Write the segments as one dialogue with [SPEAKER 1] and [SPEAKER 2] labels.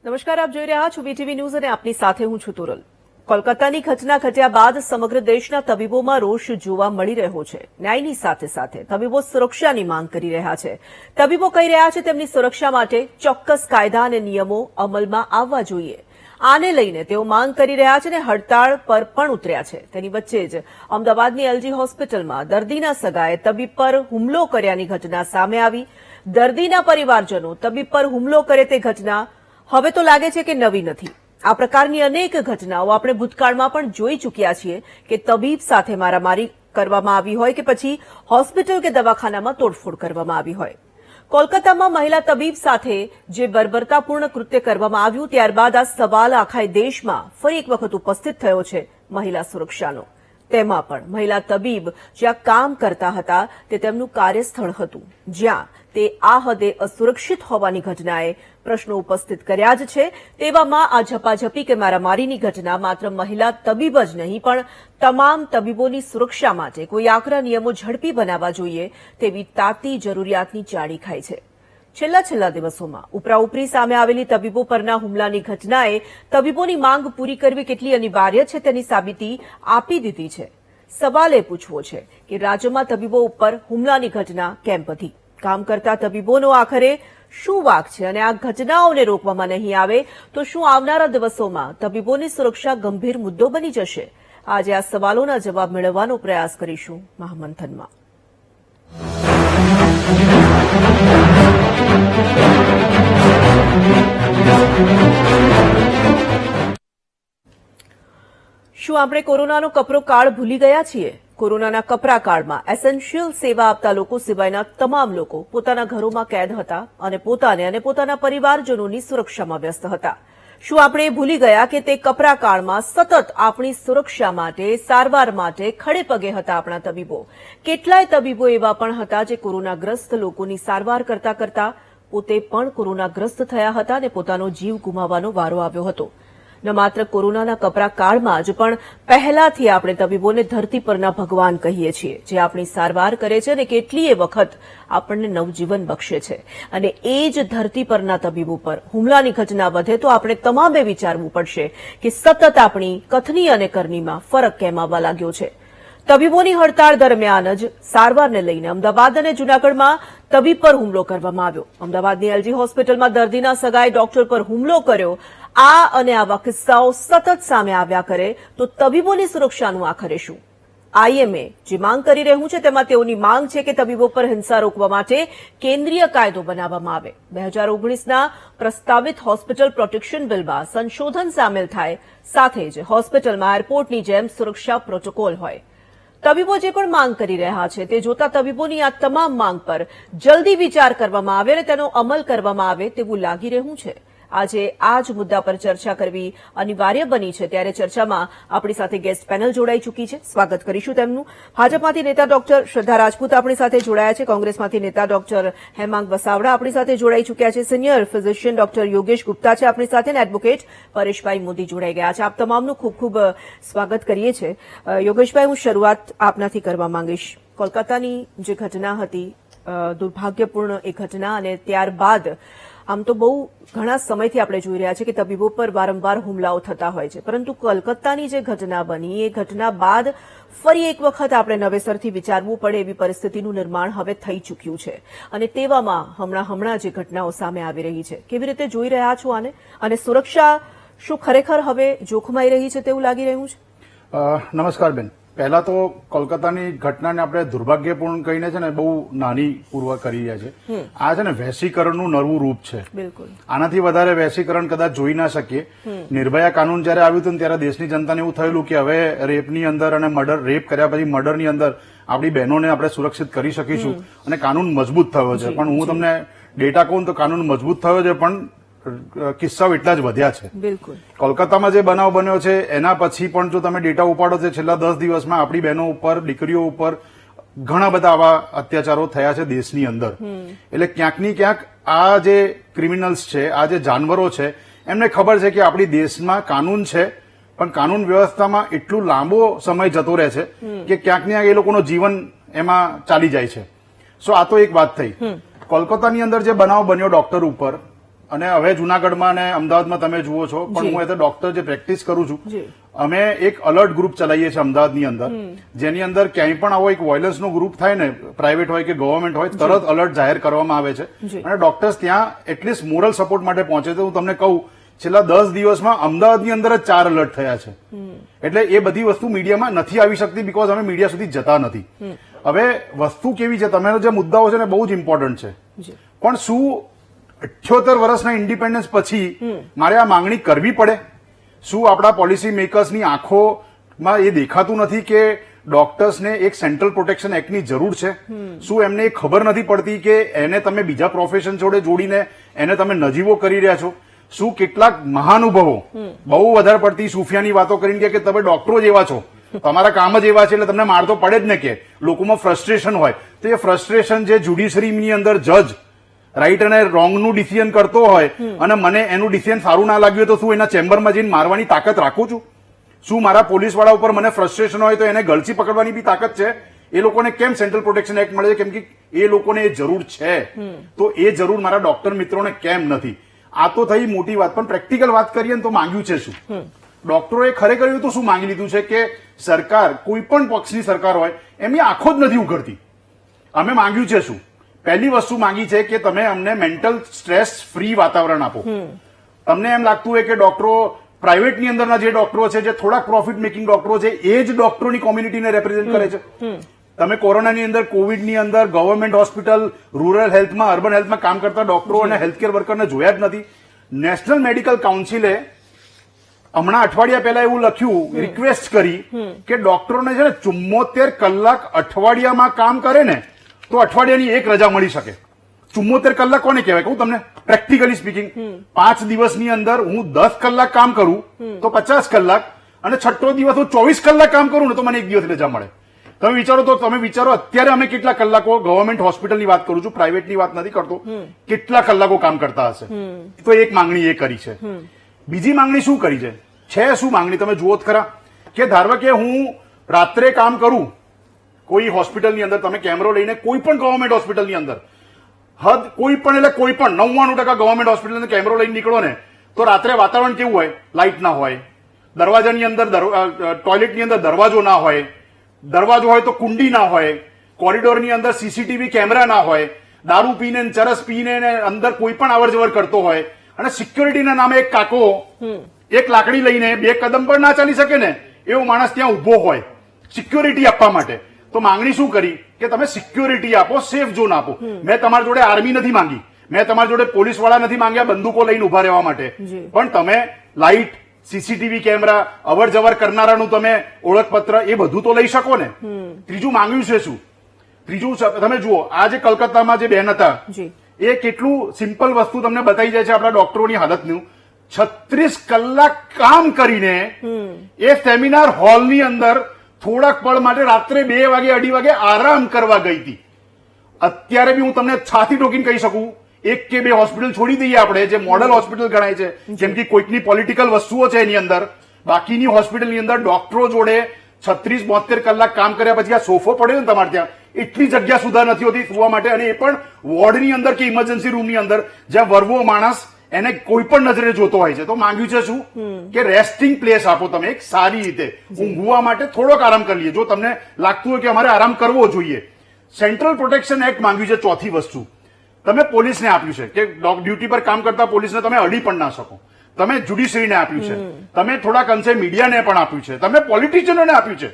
[SPEAKER 1] નમસ્કાર, આપ જોઈ રહ્યા છો વીટીવી ન્યૂઝ અને આપની સાથે હું છું તુરલ। કોલકાતાની ઘટના ઘટ્યા બાદ સમગ્ર દેશના તબીબોમાં રોષ જોવા મળી રહ્યો છે। ન્યાયની સાથે સાથે તબીબો સુરક્ષાની માંગ કરી રહ્યા છે। તબીબો કહી રહ્યા છે તેમની સુરક્ષા માટે ચોક્કસ કાયદા અને નિયમો અમલમાં આવવા જોઈએ। આને લઈને તેઓ માંગ કરી રહ્યા છે અને હડતાળ પર પણ ઉતર્યા છે। તેની વચ્ચે જ અમદાવાદની એલજી હોસ્પિટલમાં દર્દીના સગાએ તબીબ પર હુમલો કર્યાની ઘટના સામે આવી। દર્દીના પરિવારજનો તબીબ પર હુમલો કરે તે ઘટના હવે તો લાગે છે કે નવી નથી। આ પ્રકારની અનેક ઘટનાઓ આપણે ભૂતકાળમાં પણ જોઈ ચૂક્યા છીએ કે તબીબ સાથે મારામારી કરવામાં આવી હોય કે પછી હોસ્પિટલ કે દવાખાનામાં તોડફોડ કરવામાં આવી હોય। કોલકાતામાં મહિલા તબીબ સાથે જે બર્બરતાપૂર્ણ કૃત્ય કરવામાં આવ્યું ત્યારબાદ આ સવાલ આખા દેશમાં ફરી એક વખત ઉપસ્થિત થયો છે મહિલા સુરક્ષાનો। તેમાં પણ મહિલા તબીબ જ્યાં કામ કરતા હતા તે તેમનું કાર્યસ્થળ હતું જ્યાં તે આ હદે અસુરક્ષિત હોવાની ઘટનાએ પ્રશ્નો ઉપસ્થિત કર્યા જ છે। તેવામાં આ ઝપાઝપી કે મારામારીની ઘટના માત્ર મહિલા તબીબ જ નહીં પણ તમામ તબીબોની સુરક્ષા માટે કોઈ આકરા નિયમો ઝડપી બનાવવા જોઈએ તેવી તાતી જરૂરિયાતની ચાળી ખાય છે। છેલ્લા દિવસોમાં ઉપરાઉપરી સામે આવેલી તબીબો પરના હુમલાની ઘટનાએ તબીબોની માંગ પૂરી કરવી કેટલી અનિવાર્ય છે તેની સાબિતી આપી દીધી છે। સવાલ એ પૂછવો છે કે રાજ્યમાં તબીબો ઉપર હુમલાની ઘટના કેમ વધી? કામ કરતા તબીબોનો આખરે શું વાંક છે? અને આ ઘટનાઓને રોકવામાં નહીં આવે તો શું આવનારા દિવસોમાં તબીબોની સુરક્ષા ગંભીર મુદ્દો બની જશે? આજે આ સવાલોના જવાબ મેળવવાનો પ્રયાસ કરીશું મહામંથનમાં। શું આપણે કોરોનાનો કપરો કાળ ભૂલી ગયા છીએ? કોરોનાના કપરા કાળમાં એસેન્શિયલ સેવા આપતા લોકો સિવાયના તમામ લોકો પોતાના ઘરોમાં કેદ હતા અને પોતાને અને પોતાના પરિવારજનોની સુરક્ષામાં વ્યસ્ત હતા। શું આપણે ભૂલી ગયા કે તે કપરા કાળમાં સતત આપણી સુરક્ષા માટે, સારવાર માટે ખડે પગે હતા આપણા તબીબો? કેટલાય તબીબો એવા પણ હતા જે કોરોનાગ્રસ્ત લોકોની સારવાર કરતા કરતા પોતે પણ કોરોનાગ્રસ્ત થયા હતા અને પોતાનો જીવ ગુમાવવાનો વારો આવ્યો હતો। ન માત્ર કોરોનાના કપરા કાળમાં જ પણ પહેલાથી આપણે તબીબોને ધરતી પરના ભગવાન કહીએ છીએ જે આપણી સારવાર કરે છે અને કેટલીય વખત આપણને નવજીવન બક્ષે છે। અને એ જ ધરતી પરના તબીબો પર હુમલાની ઘટના વધે તો આપણે તમામે વિચારવું પડશે કે સતત આપણી કથની અને કરણીમાં ફરક કેમ આવવા લાગ્યો છે। તબીબોની હડતાળ દરમિયાન જ સારવારને લઈને અમદાવાદ અને જૂનાગઢમાં તબીબ પર હુમલો કરવામાં આવ્યો। અમદાવાદની એલજી હોસ્પિટલમાં દર્દીના સગાએ ડોક્ટર પર હુમલો કર્યો। આ અને આવા કિસ્સાઓ સતત સામે આવ્યા કરે તો તબીબોની સુરક્ષાનું આખરે શું? આઈએમએ જે માંગ કરી રહ્યું છે તેમાં તેઓની માંગ છે કે તબીબો પર હિંસા રોકવા માટે કેન્દ્રીય કાયદો બનાવવામાં આવે। 2019ના પ્રસ્તાવિત હોસ્પિટલ પ્રોટેક્શન બિલમાં સંશોધન સામેલ થાય, સાથે જ હોસ્પિટલમાં એરપોર્ટની જેમ સુરક્ષા પ્રોટોકોલ હોય। તબીબો જે પણ માંગ કરી રહ્યા છે તે જોતા તબીબોની આ તમામ માંગ પર જલ્દી વિચાર કરવામાં આવે અને તેનો અમલ કરવામાં આવે તેવું લાગી રહ્યું છે। આજે આ જ મુદ્દા પર ચર્ચા કરવી અનિવાર્ય બની છે ત્યારે ચર્ચામાં આપણી સાથે ગેસ્ટ પેનલ જોડાઈ ચૂકી છે। સ્વાગત કરીશું તેમનું। ભાજપમાંથી નેતા ડોક્ટર શ્રદ્ધા રાજપૂત આપણી સાથે જોડાયા છે। કોંગ્રેસમાંથી નેતા ડોક્ટર હેમાંગ વસાવડા આપણી સાથે જોડાઈ ચૂક્યા છે। Senior physician doctor Yogesh Gupta છે આપણી સાથે અને એડવોકેટ પરેશભાઈ મોદી જોડાઈ ગયા છે। આપ તમામનું ખૂબ ખૂબ સ્વાગત કરીએ છીએ। યોગેશભાઈ, હું શરૂઆત આપનાથી કરવા માંગીશ। કોલકાતાની જે ઘટના હતી, દુર્ભાગ્યપૂર્ણ એ ઘટના, અને ત્યારબાદ આમ તો બહુ ઘણા સમયથી આપણે જોઈ રહ્યા છીએ કે તબીબો પર વારંવાર હુમલાઓ થતા હોય છે, પરંતુ કોલકાતાની જે ઘટના બની એ ઘટના બાદ ફરી એક વખત આપણે નવેસરથી વિચારવું પડે એવી પરિસ્થિતિનું નિર્માણ હવે થઈ ચૂક્યું છે। અને તેવામાં હમણાં જે ઘટનાઓ સામે આવી રહી છે, કેવી રીતે જોઈ રહ્યા છો આને? અને સુરક્ષા શું ખરેખર હવે જોખમાઈ રહી છે તેવું લાગી રહ્યું છે?
[SPEAKER 2] નમસ્કાર બેન। પહેલા તો કોલકાતાની ઘટનાને આપણે દુર્ભાગ્યપૂર્ણ કહીને છે ને બહુ નાની પૂર્વ કરી રહ્યા છે। આ છે ને વૈશ્વિકરણનું નવું રૂપ છે।
[SPEAKER 1] બિલકુલ,
[SPEAKER 2] આનાથી વધારે વૈશ્વિકરણ કદાચ જોઈ ના શકીએ। નિર્ભયા કાનૂન જયારે આવ્યું હતું ત્યારે દેશની જનતાને એવું થયેલું કે હવે રેપની અંદર અને રેપ કર્યા પછી મર્ડરની અંદર આપણી બહેનોને આપણે સુરક્ષિત કરી શકીશું અને કાનૂન મજબૂત થયો છે। પણ હું તમને ડેટા કહું તો કાનૂન મજબૂત થયો છે પણ કિસ્સાઓ એટલા જ વધ્યા છે।
[SPEAKER 1] બિલકુલ,
[SPEAKER 2] કોલકાતામાં જે બનાવ બન્યો છે એના પછી પણ જો તમે ડેટા ઉપાડો તો છેલ્લા 10 દિવસમાં આપણી બહેનો ઉપર, દીકરીઓ ઉપર ઘણા બધા આવા અત્યાચારો થયા છે દેશની અંદર। એટલે ક્યાંક ની ક્યાંક આ જે ક્રિમિનલ્સ છે, આ જે જાનવરો છે, એમને ખબર છે કે આપણી દેશમાં કાનૂન છે પણ કાનૂન વ્યવસ્થામાં એટલું લાંબો સમય જતો રહે છે કે ક્યાંક ને ક્યાંક એ લોકોનું જીવન એમાં ચાલી જાય છે। સો આ તો એક વાત થઈ। કોલકાતાની અંદર જે બનાવ બન્યો ડોક્ટર ઉપર, અને હવે જુનાગઢમાં અને અમદાવાદમાં તમે જુઓ છો, પણ હું એઝ અ ડોક્ટર જે પ્રેક્ટિસ કરું છું,
[SPEAKER 1] જી.
[SPEAKER 2] અમે એક અલર્ટ ગ્રુપ ચલાવીએ છીએ અમદાવાદની અંદર, જેની અંદર ક્યાંય પણ આવો એક વાયલન્સનો ગ્રુપ થાય ને, પ્રાઇવેટ હોય કે ગવર્મેન્ટ હોય, તરત અલર્ટ જાહેર કરવામાં આવે છે
[SPEAKER 1] જી.
[SPEAKER 2] અને ડોક્ટર્સ ત્યાં એટલીસ્ટ મોરલ સપોર્ટ માટે પહોંચે છે. હું તમને કહું, છેલ્લા 10 દિવસમાં અમદાવાદની અંદર જ 4 અલર્ટ થયા છે. એટલે એ બધી વસ્તુ મીડિયામાં નથી આવી શકતી, બીકોઝ અમે મીડિયા સુધી જતા નથી. હવે વસ્તુ કેવી છે, તમે જે મુદ્દાઓ છે ને બહુ જ ઇમ્પોર્ટન્ટ છે,
[SPEAKER 1] જી.
[SPEAKER 2] પણ શું 78 વર્ષના ઇન્ડિપેન્ડન્સ પછી મારે આ માંગણી કરવી પડે? શું આપણા પોલિસી મેકર્સની આંખોમાં એ દેખાતું નથી કે ડોક્ટર્સને એક સેન્ટ્રલ પ્રોટેક્શન એક્ટની જરૂર છે? શું એમને એ ખબર નથી પડતી કે એને તમે બીજા પ્રોફેશન જોડે જોડીને એને તમે નજીવો કરી રહ્યા છો? શું કેટલાક મહાનુભાવો બહુ વધારે પડતી સુફિયાની વાતો કરીને કે તમે ડોક્ટરો જ એવા છો, તમારા કામ જ એવા છે એટલે તમને માર તો પડે જ ને, કે લોકોમાં ફ્રસ્ટ્રેશન હોય તો એ ફ્રસ્ટ્રેશન જે જ્યુડિશરીની અંદર જજ રાઈટ અને રોંગનું ડિસિઝન કરતો હોય અને મને એનું ડિસિઝન સારું ના લાગ્યું તો શું એના ચેમ્બરમાં જઈને મારવાની તાકાત રાખું છું? શું મારા પોલીસવાળા ઉપર મને ફ્રસ્ટ્રેશન હોય તો એને ગળચી પકડવાની બી તાકાત છે? એ લોકોને કેમ સેન્ટ્રલ પ્રોટેક્શન એક્ટ મળે છે? કેમ કે એ લોકોને એ જરૂર છે, તો એ જરૂર મારા ડોક્ટર મિત્રોને કેમ નથી? આ તો થઈ મોટી વાત, પણ પ્રેક્ટિકલ વાત કરીએ ને તો માંગ્યું છે શું? ડોક્ટરોએ ખરેખર એવું તો શું માંગી લીધું છે કે સરકાર, કોઈ પણ પક્ષની સરકાર હોય, એમની આંખો જ નથી ઉઘડતી. અમે માંગ્યું છે શું? પહેલી વસ્તુ માંગી છે કે તમે અમને મેન્ટલ સ્ટ્રેસ ફ્રી વાતાવરણ આપો. તમને એમ લાગતું હોય કે ડોક્ટરો પ્રાઇવેટની અંદરના જે ડોક્ટરો છે, જે થોડાક પ્રોફિટ મેકિંગ ડોક્ટરો છે, એ જ ડોક્ટરોની કોમ્યુનિટીને રેપ્રેઝેન્ટ કરે છે. તમે કોરોનાની અંદર, કોવિડની અંદર ગવર્મેન્ટ હોસ્પિટલ, રૂરલ હેલ્થમાં, અર્બન હેલ્થમાં કામ કરતા ડોક્ટરો અને હેલ્થકેર વર્કરને જોયા જ નથી. નેશનલ મેડિકલ કાઉન્સિલે હમણાં અઠવાડિયા પહેલા એવું લખ્યું, રિક્વેસ્ટ કરી કે ડોક્ટરોને છે ને 74 કલાક અઠવાડિયામાં કામ કરે ને તો અઠવાડિયાની એક રજા મળી શકે. 74 કલાક કોને કહેવાય કહું તમને? પ્રેક્ટિકલી સ્પીકિંગ, 5 દિવસની અંદર હું 10 કલાક કામ કરું તો 50 કલાક, અને છઠ્ઠો દિવસ હું 24 કલાક કામ કરું ને તો મને એક દિવસ રજા મળે. તમે વિચારો અત્યારે અમે કેટલા કલાકો, ગવર્મેન્ટ હોસ્પિટલની વાત કરું છું, પ્રાઇવેટની વાત નથી કરતો, કેટલા કલાકો કામ કરતા હશે? તો એક માંગણી એ કરી છે. બીજી માંગણી શું કરી છે શું માંગણી તમે જુઓ જ ખરા, કે ધારો કે હું રાત્રે કામ કરું કોઈ હોસ્પિટલની અંદર, તમે કેમેરો લઈને કોઈ પણ ગવર્મેન્ટ હોસ્પિટલની અંદર, કોઈ પણ 99% ગવર્મેન્ટ હોસ્પિટલની અંદર કેમેરો લઈને નીકળો ને તો રાત્રે વાતાવરણ કેવું હોય? લાઇટ ના હોય, દરવાજાની અંદર, ટોયલેટની અંદર દરવાજો ના હોય, દરવાજો હોય તો કુંડી ના હોય, કોરિડોરની અંદર સીસીટીવી કેમેરા ના હોય, દારૂ પીને ચરસ પીને અંદર કોઈ પણ આવર જવર કરતો હોય, અને સિક્યોરિટીના નામે એક કાકો એક લાકડી લઈને 2 કદમ પણ ના ચાલી શકે ને એવો માણસ ત્યાં ઉભો હોય સિક્યોરિટી આપવા માટે. તો માંગણી શું કરી કે તમે સિક્યોરિટી આપો, સેફ ઝોન આપો. મેં તમારી જોડે આર્મી નથી માંગી, મેં તમારી જોડે પોલીસ વાળા નથી માંગ્યા બંદૂકો લઈને ઉભા રહેવા માટે, પણ તમે લાઇટ, સીસીટીવી કેમેરા, અવર જવર કરનારાનું તમે ઓળખપત્ર, એ બધું તો લઈ શકો ને. ત્રીજું માંગ્યું છે શું? ત્રીજું તમે જુઓ, આ જે કલકત્તામાં જે બેન હતા, એ કેટલું સિમ્પલ વસ્તુ તમને બતાવી જાય છે આપણા ડોક્ટરોની હાલતનું. 36 કલાક કામ કરીને એ સેમિનાર હોલની અંદર થોડાક પળ માટે રાત્રે 2 વાગે 2:30 વાગે આરામ કરવા ગઈ હતી. અત્યારે બી હું તમને છાતી ઠોકીને કહી શકું, 1 કે 2 હોસ્પિટલ છોડી દઈએ આપણે, જે મોડલ હોસ્પિટલ ગણાય છે, જેમ કે કોઈકની પોલિટિકલ વસ્તુઓ છે એની અંદર, બાકીની હોસ્પિટલની અંદર ડોક્ટરો જોડે 36-72 કલાક કામ કર્યા પછી આ સોફો પડ્યો ને તમારે ત્યાં, એટલી જગ્યા સુધા નથી હોતી સુવા માટે, અને એ પણ વોર્ડની અંદર કે ઇમરજન્સી રૂમની અંદર, જ્યાં વરવો માણસ એને કોઈ પણ નજરે જોતો હોય છે. તો માંગ્યું છે શું કે રેસ્ટિંગ પ્લેસ આપો તમે એક સારી રીતે, ઊંઘવા માટે થોડોક આરામ કરી લઈએ જો તમને લાગતું હોય કે અમારે આરામ કરવો જોઈએ. સેન્ટ્રલ પ્રોટેક્શન એક્ટ માંગ્યું છે. ચોથી વસ્તુ તમે પોલીસને આપ્યું છે કે ડ્યુટી પર કામ કરતા પોલીસને તમે અડી પણ ના શકો. તમે જ્યુડિશરીને આપ્યું છે, તમે થોડાક અંશે મીડિયાને પણ આપ્યું છે, તમે પોલિટિશિયનોને આપ્યું છે.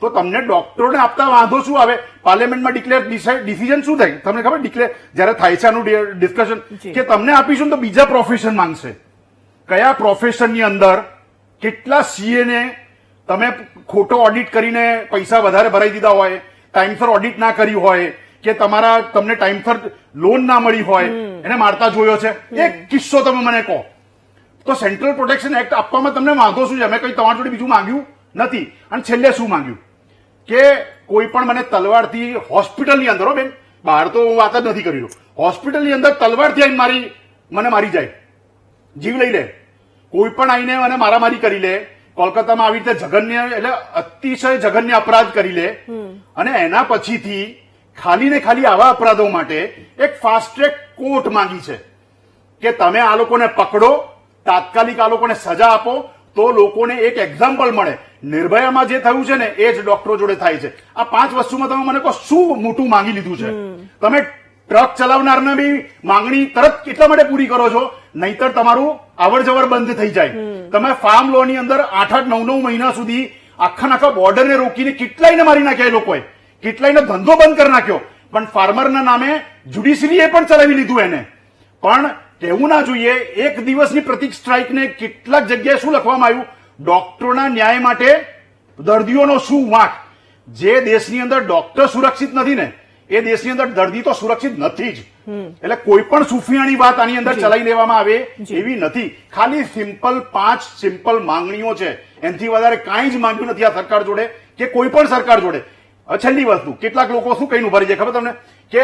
[SPEAKER 2] તો તમને ડોક્ટરોને આપતા વાંધો શું આવે? પાર્લામેન્ટમાં ડિસિઝન શું થાય તમને ખબર? ડિક્લેર જયારે થાય છે આનું ડિસ્કશન, કે તમને આપીશું તો બીજા પ્રોફેશન માંગશે. કયા પ્રોફેશનની અંદર કેટલા સીએ ને તમે ખોટો ઓડિટ કરીને પૈસા વધારે ભરાઈ દીધા હોય, ટાઈમસર ઓડિટ ના કરી હોય, કે તમને ટાઈમસર લોન ના મળી હોય, એને મારતા જોયો છે? એક કિસ્સો તમે મને કહો. તો સેન્ટ્રલ પ્રોટેક્શન એક્ટ આપવામાં તમને વાંધો શું છે? અમે કઈ તમારી જોડે બીજું માંગ્યું નથી. અને છેલ્લે શું માંગ્યું કે કોઈ પણ મને તલવારથી હોસ્પિટલની અંદર, હો બેન, બહાર તો હું વાત જ નથી કરી રહ્યો, હોસ્પિટલની અંદર તલવારથી આવીને મને મારી જાય, જીવ લઈ લે, કોઈ પણ આવીને મને મારામારી કરી લે, કોલકાતામાં આવી રીતે જઘન્ય, એટલે અતિશય જઘન્ય અપરાધ કરી લે, અને એના પછીથી ખાલી ને ખાલી આવા અપરાધો માટે એક ફાસ્ટ ટ્રેક કોર્ટ માંગી છે કે તમે આ લોકોને પકડો, તાત્કાલિક આ લોકોને સજા આપો, તો લોકોને એક એક્ઝામ્પલ મળે. નિર્ભયામાં જે થયું છે ને એ જ ડોક્ટરો જોડે થાય છે. આ 5 વસ્તુમાં તમે મને કહો શું મોટું માંગી લીધું છે? તમે ટ્રક ચલાવનારને બી માંગણી તરત એટલા માટે પૂરી કરો છો, નહીતર તમારું અવર જવર બંધ થઈ જાય. તમે ફાર્મ લો ની અંદર 8-8, 9-9 મહિના સુધી આખા બોર્ડરને રોકીને કેટલાયને મારી નાખ્યા એ લોકોએ, કેટલાયનો ધંધો બંધ કરી નાખ્યો. પણ ફાર્મરના નામે જ્યુડિશરીએ પણ ચલાવી લીધું એને. પણ કહેવું ના જોઈએ, એક દિવસની પ્રતિક સ્ટ્રાઇકને કેટલાક જગ્યાએ શું લખવામાં આવ્યું? ડોક્ટરોના ન્યાય માટે દર્દીઓનો શું વાંક? જે દેશની અંદર ડોક્ટર સુરક્ષિત નથી ને એ દેશની અંદર દર્દી તો સુરક્ષિત નથી જ. એટલે કોઈ પણ સુફિયાણી વાત આની અંદર ચલાવી લેવામાં આવે એવી નથી. ખાલી સિમ્પલ માંગણીઓ છે, એનાથી વધારે કાંઈ જ માંગ્યું નથી આ સરકાર જોડે કે કોઈ પણ સરકાર જોડે. છેલ્લી વસ્તુ, કેટલાક લોકો શું કહીને ઉભા રહી જાય ખબર તમને? કે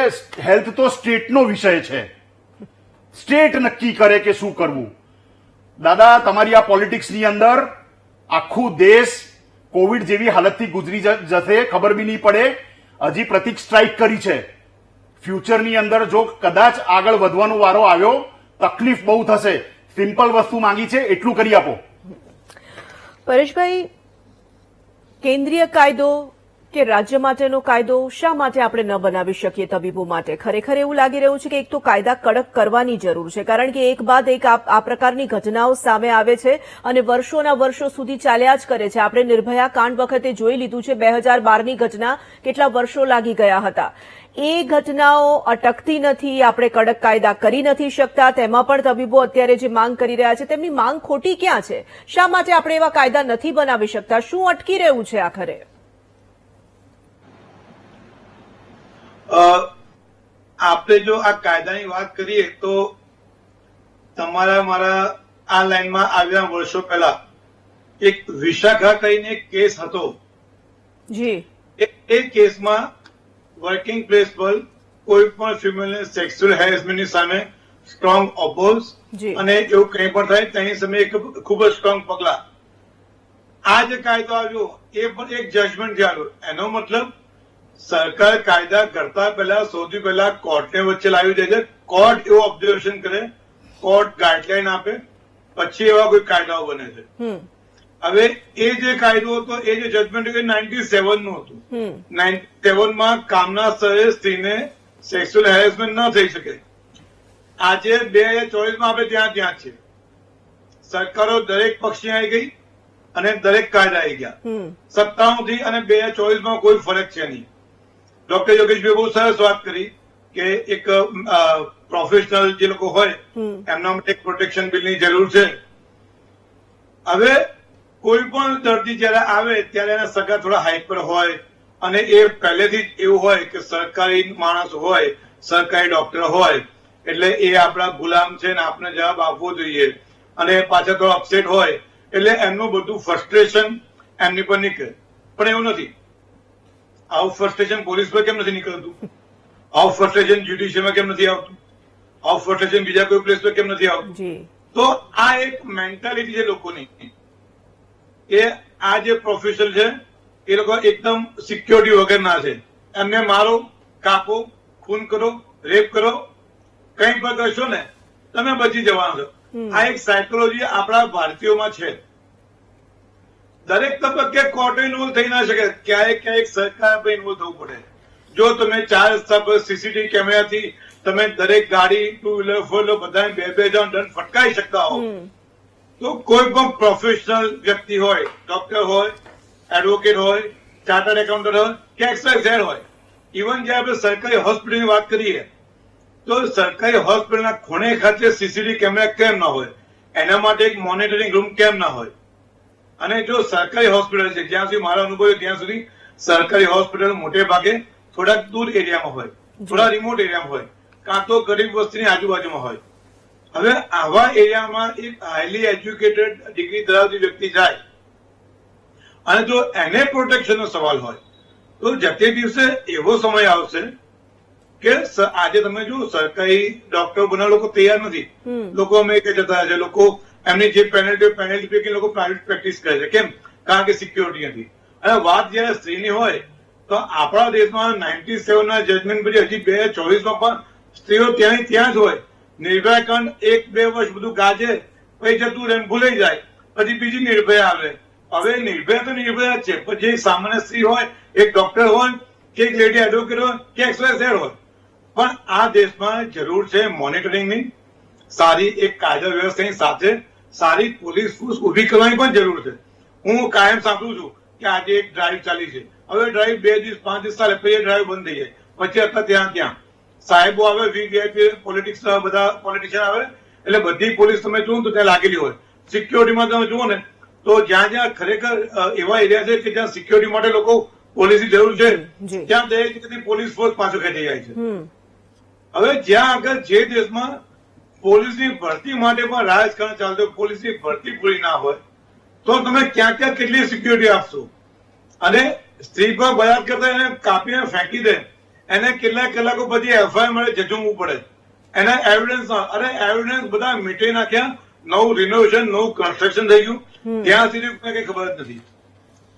[SPEAKER 2] હેલ્થ તો સ્ટેટનો વિષય છે, સ્ટેટ નક્કી કરે કે શું કરવું. દાદા, તમારી આ પોલિટિક્સની અંદર આખું દેશ કોવિડ જેવી હાલતથી ગુજરી જશે, ખબર બી નહીં પડે. હજી પ્રતિક સ્ટ્રાઇક કરી છે. ફ્યુચરની અંદર જો કદાચ આગળ વધવાનો વારો આવ્યો, તકલીફ બહુ થશે. સિમ્પલ વસ્તુ માંગી છે, એટલું કરી આપો.
[SPEAKER 1] પરેશભાઈ, કેન્દ્રીય કાયદો કે રાજ્ય માટેનો કાયદો શા માટે આપણે ન બનાવી શકીએ તબીબો માટે? ખરેખર એવું લાગી રહ્યું છે કે એક તો કાયદા કડક કરવાની જરૂર છે, કારણ કે એક બાદ એક આ પ્રકારની ઘટનાઓ સામે આવે છે અને વર્ષોના વર્ષો સુધી ચાલ્યા જ કરે છે. આપણે નિર્ભયા કાંડ વખતે જોઈ લીધું છે, 2012ની ઘટના, કેટલા વર્ષો લાગી ગયા હતા. એ ઘટનાઓ અટકતી નથી, આપણે કડક કાયદા કરી નથી શકતા. તેમાં પણ તબીબો અત્યારે જે માંગ કરી રહ્યા છે તેમની માંગ ખોટી ક્યાં છે? શા માટે આપણે એવા કાયદા નથી બનાવી શકતા? શું અટકી રહ્યું છે આખરે?
[SPEAKER 3] આપણે જો આ કાયદાની વાત કરીએ તો તમારા મારા આ લાઈનમાં આવ્યા વર્ષો પહેલા એક વિશાખા કરીને એક કેસ હતો.
[SPEAKER 1] જી.
[SPEAKER 3] એ કેસમાં વર્કિંગ પ્લેસ પર કોઈ પણ ફિમેલને સેક્સ્યુઅલ હેરેસમેન્ટની સામે સ્ટ્રોંગ ઓપોઝ અને એવું કંઈ પણ થાય તેની સામે એક ખૂબ જ સ્ટ્રોંગ પગલા. આ જે કાયદો આવ્યો એ પણ એક જજમેન્ટ થી આવ્યો. એનો મતલબ સરકાર કાયદા કરતા પહેલા સૌથી પહેલા કોર્ટને વચ્ચે લાવી દે છે. કોર્ટ એવો ઓબ્ઝર્વેશન કરે, કોર્ટ ગાઈડલાઈન આપે, પછી એવા કોઈ કાયદાઓ બને છે. હવે એ જે કાયદો હતો, એ જે જજમેન્ટ 97 નું હતું. 97માં કામના સ્થળે સ્ત્રીને સેક્સ્યુઅલ હેરેસમેન્ટ ન થઈ શકે. આજે 2024માં આપણે ત્યાં છે. સરકારો દરેક પક્ષની આવી ગઈ અને દરેક કાયદા આવી ગયા. 97 થી અને 2024માં કોઈ ફરક છે નહીં. ડોક્ટર યોગેશભાઈ બહુ સરસ વાત કરી કે એક પ્રોફેશનલ જે લોકો હોય એમના માટે એક પ્રોટેક્શન બિલની જરૂર છે. હવે કોઈ પણ દર્દી જયારે આવે ત્યારે એના સગા થોડા હાઈટ પર હોય અને એ પહેલેથી જ એવું હોય કે સરકારી માણસ હોય, સરકારી ડોક્ટર હોય એટલે એ આપણા ગુલામ છે ને આપણે જવાબ આપવો જોઈએ, અને પાછા થોડા અપસેટ હોય એટલે એમનું બધું ફ્રસ્ટ્રેશન એમની પર નીકળે. પણ એવું નથી. આવું ફ્રસ્ટ્રેશન પોલીસ પર કેમ નથી નીકળતું? આવું ફ્રસ્ટ્રેશન જ્યુડિશિયરીમાં કેમ નથી આવતું? આવું ફ્રસ્ટ્રેશન બીજા કોઈ પ્લેસ પર કેમ નથી આવતું? તો આ એક મેન્ટાલિટી છે લોકોની. એ આ જે પ્રોફેશન છે એ લોકો એકદમ સિક્યોરિટી વગરના છે. એમને મારો, કાપો, ખૂન કરો, રેપ કરો, કંઈ પણ કરશો ને તમે બચી જવાના છો. આ એક સાયકોલોજી આપણા ભારતીયોમાં છે. દરેક તબક્કે કોર્ટ ઇન્વોલ્વ થઈ ના શકે. ક્યાંક સરકાર પર ઇન્વોલ્વ થવું પડે. જો તમે 4 રસ્તા પર સીસીટીવી કેમેરાથી તમે દરેક ગાડી, 2 વ્હીલર, 4 વ્હીલર બધાને 2-2 જણ દંડ ફટકારી શકતા હો તો કોઈ પણ પ્રોફેશનલ વ્યક્તિ હોય, ડોક્ટર હોય, એડવોકેટ હોય, ચાર્ટર્ડ એકાઉન્ટન્ટ હોય કે XYZ હોય, ઇવન જે આપણે સરકારી હોસ્પિટલની વાત કરીએ તો સરકારી હોસ્પિટલના ખૂણે ખાતે સીસીટીવી કેમેરા કેમ ના હોય? એના માટે એક મોનિટરિંગ રૂમ કેમ ના હોય? અને જો સરકારી હોસ્પિટલ છે, જ્યાં સુધી મારો અનુભવ ત્યાં સુધી સરકારી હોસ્પિટલ મોટે ભાગે થોડાક દૂર એરિયામાં હોય, થોડા રિમોટ એરિયામાં હોય, કાં તો ગરીબ વસ્તીની આજુબાજુમાં હોય. હવે આવા એરિયામાં એક હાઈલી એજ્યુકેટેડ ડિગ્રી ધરાવતી વ્યક્તિ જાય અને જો એને પ્રોટેક્શનનો સવાલ હોય તો જતે દિવસે એવો સમય આવશે કે આજે તમે જો સરકારી ડોક્ટર બનવા લોકો તૈયાર નથી. લોકો અમેરિકા જતા છે, લોકો એમની જે પેનલ્ટી પૈકી લોકો પ્રાઇવેટ પ્રેક્ટિસ કરે છે. કેમ? કારણ કે સિક્યોરિટી નથી. અને વાત જયારે સ્ત્રીની હોય તો આપણા દેશમાં 97ના જજમેન્ટ પછી હજી 2024માં પણ સ્ત્રીઓ ત્યાં જ હોય. નિર્ભયા કાંડ 1-2 વર્ષ બધું ગાજે, પછી જતું રહે, ભૂલાઈ જાય, પછી બીજી નિર્ભયા આવે. હવે નિર્ભયા તો નિર્ભયા જ છે, પણ જે સામાન્ય સ્ત્રી હોય, એક ડોક્ટર હોય કે એક લેડી એડવોકેટ હોય કે XYZ હોય, પણ આ દેશમાં જરૂર છે મોનિટરિંગની, સારી એક કાયદા વ્યવસ્થાની સાથે સારી પોલીસ ફોર્સ ઉભી કરવાની પણ જરૂર છે. હું કાયમ સાંભળું છું કે આજે એક ડ્રાઈવ ચાલી છે, હવે ડ્રાઈવ 2 દિવસ 5 દિવસ ચાલે, પછી ડ્રાઈવ બંધ થઈ જાય, પછી અત્યારે ત્યાં સાહેબો આવે, વીવીઆઈપી પોલિટિક્સ બધા પોલિટિશિયન આવે, એટલે બધી પોલીસ તમે જુઓ તો ત્યાં લાગેલી હોય. સિક્યોરિટીમાં તમે જુઓ ને તો જ્યાં જ્યાં ખરેખર એવા એરિયા છે કે જ્યાં સિક્યોરિટી માટે લોકો પોલીસની જરૂર છે, ત્યાં દરેક જગ્યાથી પોલીસ ફોર્સ પાછો ખેંચી જાય છે. હવે જ્યાં આગળ જે દેશમાં પોલીસની ભરતી માટે પણ રાજકારણ ચાલતું હોય, પોલીસની ભરતી પૂરી ના હોય, તો તમે ક્યાં ક્યાં કેટલી સિક્યોરિટી આપશો? અને સ્ત્રી પર બળાત્કાર કરતા એને કાપીને ફેંકી દે, એને કેટલાક કલાકો પછી એફઆઈઆર મળે, જજુમવું પડે, એના એવિડન્સ, અરે એવિડન્સ બધા મીટી નાખ્યા, નવું રિનોવેશન, નવું કન્સ્ટ્રક્શન થઈ ગયું, ત્યાં સુધી કઈ ખબર જ નથી.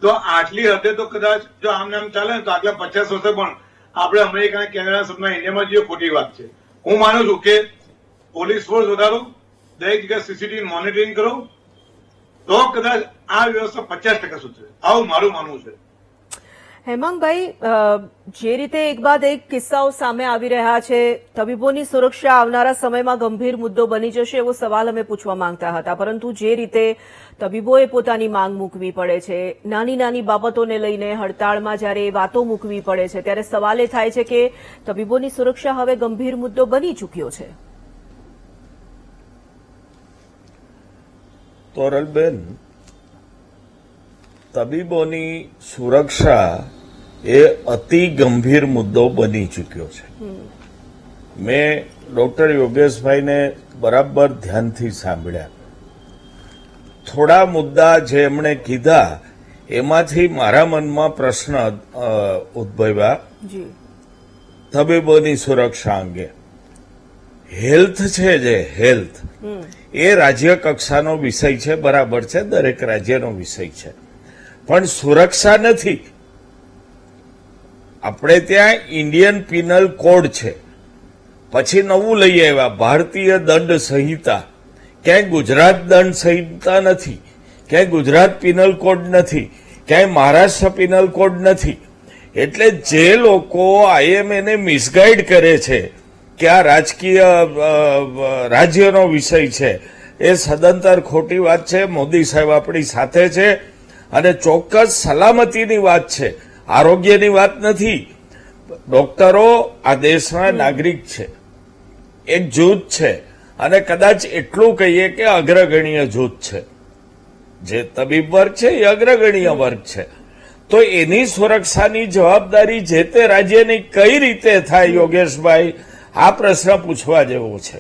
[SPEAKER 3] તો આટલી હદે તો કદાચ જો આમ નામ ચાલે ને તો આગલા 50 વર્ષે પણ આપણે અમેરિકા, કેનેડા, સપના ઇન્ડિયામાં જે ખોટી વાત છે. હું માનું છું કે પોલીસ ફોર્સ વધારો, દરેક જગ્યાએ સીસીટીવી મોનિટરિંગ કરો, તો કદાચ આ વ્યવસ્થા 50% સુધરે, આવું મારું માનવું છે.
[SPEAKER 1] હેમાંગભાઈ, જે રીતે એક બાદ એક કિસ્સાઓ સામે આવી રહ્યા છે, તબીબોની સુરક્ષા આવનારા સમયમાં ગંભીર મુદ્દો બની જશે એવો સવાલ અમે પૂછવા માંગતા હતા, પરંતુ જે રીતે તબીબોએ પોતાની માંગ મૂકવી પડે છે, નાની નાની બાબતોને લઈને હડતાળમાં જ્યારે વાતો મૂકવી પડે છે, ત્યારે સવાલ એ થાય છે કે તબીબોની સુરક્ષા હવે ગંભીર મુદ્દો બની ચૂક્યો છે.
[SPEAKER 4] તોરલબેન, તબીબોની સુરક્ષા એ અતિ ગંભીર મુદ્દો બની ચૂક્યો છે. મેં ડોક્ટર યોગેશભાઈને બરાબર ધ્યાનથી સાંભળ્યા. થોડા મુદ્દા જે એમણે કીધા એમાંથી મારા મનમાં પ્રશ્ન ઉદ્ભવ્યા તબીબોની સુરક્ષા અંગે. હેલ્થ છે, જે હેલ્થ એ રાજ્ય કક્ષાનો વિષય છે, બરાબર છે, દરેક રાજ્યનો વિષય છે, પણ સુરક્ષા નથી. આપણે ત્યાં ઇન્ડિયન પિનલ કોડ છે, પછી નવું લઈ આવ્યા ભારતીય દંડ સંહિતા. ક્યાંય ગુજરાત દંડ સંહિતા નથી, ક્યાંય ગુજરાત પિનલ કોડ નથી, ક્યાંય મહારાષ્ટ્ર પિનલ કોડ નથી. એટલે જે લોકો આઈએમએને મિસગાઈડ કરે છે કે આ રાજકીય રાજ્યનો વિષય છે, એ સદંતર ખોટી વાત છે. મોદી સાહેબ આપણી સાથે છે અને ચોક્કસ સલામતીની વાત છે, આરોગ્યની વાત નથી. ડોક્ટરો આ દેશના નાગરિક છે, એક જૂથ છે, અને કદાચ એટલું કહીએ કે અગ્રગણ્ય જૂથ છે. જે તબીબ વર્ગ છે એ અગ્રગણ્ય વર્ગ છે, તો એની સુરક્ષાની જવાબદારી જે તે રાજ્યની કઈ રીતે થાય? યોગેશભાઈ, આ પ્રશ્ન પૂછવા જેવો છે.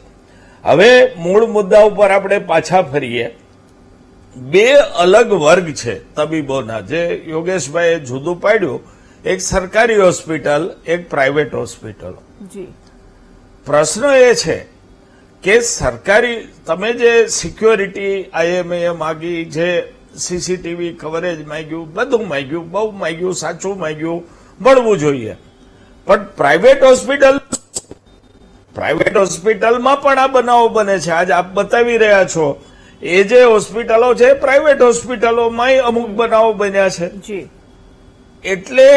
[SPEAKER 4] હવે મૂળ મુદ્દા ઉપર આપણે પાછા ફરીએ. બે અલગ વર્ગ છે તબીબોના, જે યોગેશભાઈએ જુદું પાડ્યું, એક સરકારી હોસ્પિટલ, એક પ્રાઇવેટ હોસ્પિટલ. પ્રશ્ન એ છે કે સરકારી, તમે જે સિક્યોરિટી આઈએમએ માગી, જે સીસીટીવી કવરેજ માંગ્યું, બધું માંગ્યું, બહુ માંગ્યું, સાચું માંગ્યું, મળવું જોઈએ, પણ પ્રાઇવેટ હોસ્પિટલમાં પણ આ બનાવો બને છે. આજ આપ બતાવી રહ્યા છો એ જે હોસ્પિટલો છે, પ્રાઇવેટ હોસ્પિટલોમાં અમુક બનાવો બન્યા છે. એટલે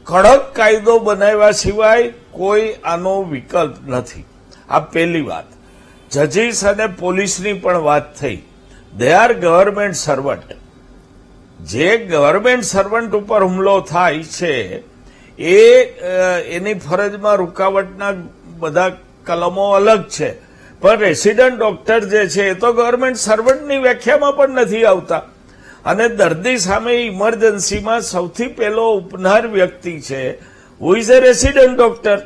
[SPEAKER 4] કડક કાયદો બનાવ્યા સિવાય કોઈ આનો વિકલ્પ નથી. આ પહેલી વાત. જજીસ અને પોલીસની પણ વાત થઈ. They are government servant. જે ગવર્મેન્ટ સર્વન્ટ ઉપર હુમલો થાય છે એની ફરજમાં રૂકાવટના બધા કલમો અલગ છે, પણ રેસિડન્ટ ડોક્ટર જે છે એ તો ગવર્મેન્ટ સર્વન્ટની વ્યાખ્યામાં પણ નથી આવતા. અને દર્દી સામે ઇમરજન્સીમાં સૌથી પહેલો ઉપનાર વ્યક્તિ છે who is A resident doctor.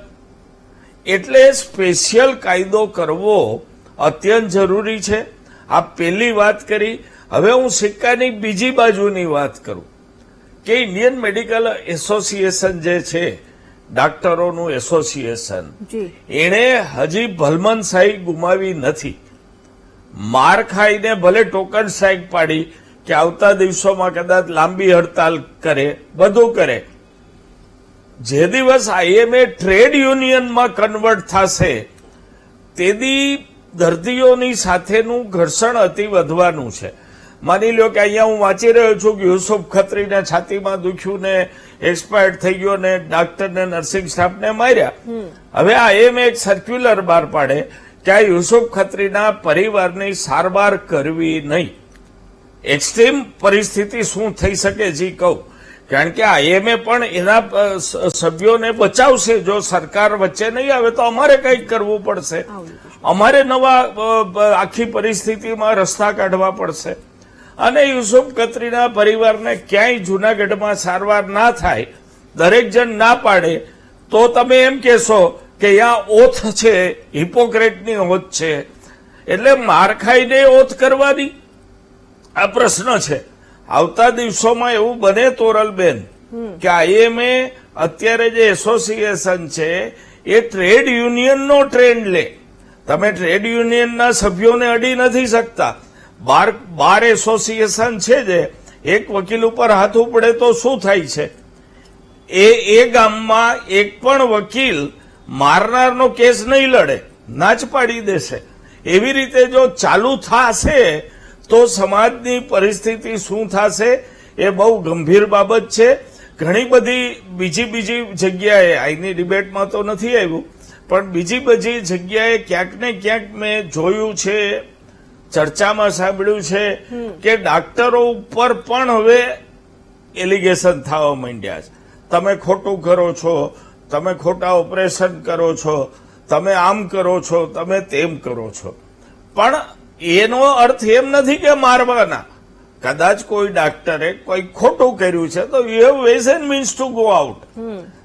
[SPEAKER 4] એટલે સ્પેશિયલ કાયદો કરવો અત્યંત જરૂરી છે. આ પહેલી વાત કરી. હવે હું સિક્કાની બીજી બાજુની વાત કરું કે ઇન્ડિયન મેડિકલ એસોસિએશન જે છે, ડાક્ટરોનું એસોસિએશન, એણે હજી ભલમનશાહી ગુમાવી નથી. માર ખાઈને ભલે ટોકન સ્ટ્રાઇક પાડી કે આવતા દિવસોમાં કદાચ લાંબી હડતાલ કરે, બધું કરે. જે દિવસ આઈએમએ ટ્રેડ યુનિયનમાં કન્વર્ટ થશે તેદી દર્દીઓની સાથેનું ઘર્ષણ અતિ વધવાનું છે. માની લો કે અહીંયા હું વાંચી રહ્યો છું કે યુસુફ ખત્રીને છાતીમાં દુખ્યું ને એક્સપાયર્ડ થઈ ગયો ને ડાક્ટરને નર્સિંગ સ્ટાફને માર્યા. હવે આ એમ એક સર્ક્યુલર બહાર પાડે કે આ યુસુફ ખત્રીના પરિવારની સારવાર કરવી નહીં. એક્સ્ટ્રીમ પરિસ્થિતિ શું થઈ શકે છે કહું, કારણ કે આઈએમએ પણ એના સભ્યોને બચાવશે. જો સરકાર વચ્ચે નહીં આવે તો અમારે કંઈક કરવું પડશે, અમારે નવા આખી પરિસ્થિતિમાં રસ્તા કાઢવા પડશે. અને યુસુફ ખત્રીના પરિવારને ક્યાંય જૂનાગઢમાં સારવાર ના થાય, દરેક જણ ના પાડે તો તમે એમ કહેશો કે અહીંયા ઓથ છે, હિપોક્રેટની ઓથ છે, એટલે માર ખાઈને ઓથ કરવાની આ પ્રશ્ન છે. આવતા દિવસોમાં એવું બને તોરલબેન કે આઈએમએ અત્યારે જે એસોસિએશન છે એ ટ્રેડ યુનિયનનો ટ્રેન્ડ લે. તમે ટ્રેડ યુનિયનના સભ્યોને અડી નથી શકતા. બાર એસોસિએશન છે જે એક વકીલ ઉપર હાથ ઉપડે તો શું થાય છે? એ ગામમાં એક પણ વકીલ મારનારનો કેસ નહીં લડે, ના જ પાડી દેશે. એવી રીતે જો ચાલુ થશે તો સમાજની પરિસ્થિતિ શું થશે એ બહુ ગંભીર બાબત છે. ઘણી બધી બીજી જગ્યાએ, અહીંની ડિબેટમાં તો નથી આવ્યું, પણ બીજી બધી જગ્યાએ ક્યાંક ને ક્યાંક મેં જોયું છે, ચર્ચામાં સાંભળ્યું છે કે ડાક્ટરો ઉપર પણ હવે એલિગેશન થવા માંડ્યા છે. તમે ખોટું કરો છો, તમે ખોટા ઓપરેશન કરો છો, તમે આમ કરો છો, તમે તેમ કરો છો. પણ એનો અર્થ એમ નથી કે મારવાના. કદાચ કોઈ ડાક્ટરે કોઈ ખોટું કર્યું છે તો you have ways and means to go out.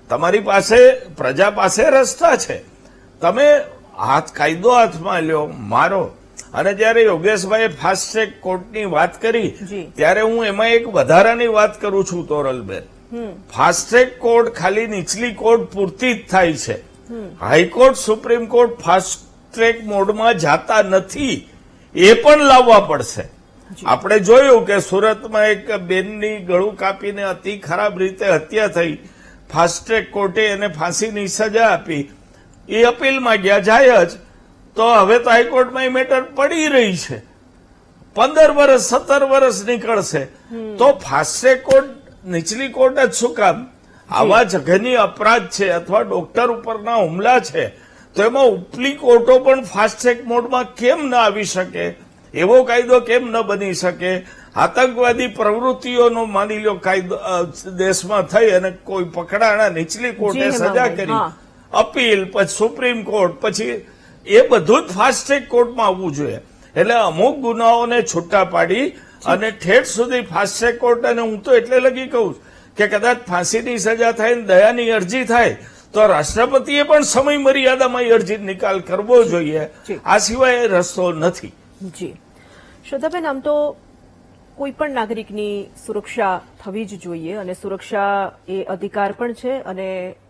[SPEAKER 4] તમારી પાસે, પ્રજા પાસે રસ્તા છે. તમે કાયદો હાથમાં લ્યો, મારો. અને જયારે યોગેશભાઈએ ફાસ્ટ ટ્રેક કોર્ટની વાત કરી ત્યારે હું એમાં એક વધારાની વાત કરું છું તોરલબેન. ફાસ્ટ ટ્રેક કોર્ટ ખાલી નીચલી કોર્ટ પૂરતી જ થાય છે. High court, supreme court fast track મોડમાં જાતા નથી. એ પણ લાવવા પડશે. આપણે જોયું કે સુરતમાં એક બેનની ગળું કાપીને અતિ ખરાબ રીતે હત્યા થઈ. ફાસ્ટ ટ્રેક કોર્ટે એને ફાંસીની સજા આપી. એ અપીલમાં ગયા, જાય જ તો હવે તો હાઈકોર્ટમાં એ મેટર પડી રહી છે. 15 વર્ષ 17 વર્ષ નીકળશે તો ફાસ્ટ ટ્રેક કોર્ટ નીચલી કોર્ટ જ શું કામ? આવા જઘન્ય અપરાધ છે અથવા ડોક્ટર ઉપરના હુમલા છે તો એમાં ઉપલી કોર્ટો પણ ફાસ્ટ ટ્રેક મોડમાં કેમ ન આવી શકે? એવો કાયદો કેમ ન બની શકે? આતંકવાદી પ્રવૃત્તિઓનો માની લો કાયદો દેશમાં થઈ અને કોઈ પકડાણા, નીચલી કોર્ટે સજા કરી, અપીલ, પછી સુપ્રીમ કોર્ટ, પછી એ બધું જ ફાસ્ટ ટ્રેક કોર્ટમાં આવવું જોઈએ. એટલે અમુક ગુનાઓને છૂટા પાડી અને ઠેઠ સુધી ફાસ્ટ ટ્રેક કોર્ટ. અને હું તો એટલે લગી કહું કે કદાચ ફાંસીની સજા થાય ને દયાની અરજી થાય તો રાષ્ટ્રપતિએ પણ સમય મર્યાદામાં અરજી નિકાલ કરવો જોઈએ. આ સિવાય રસ્તો નથી.
[SPEAKER 1] જી શ્રદ્ધાબેન, આમ તો કોઈ પણ નાગરિકની સુરક્ષા થવી જ જોઈએ અને સુરક્ષા એ અધિકાર પણ છે અને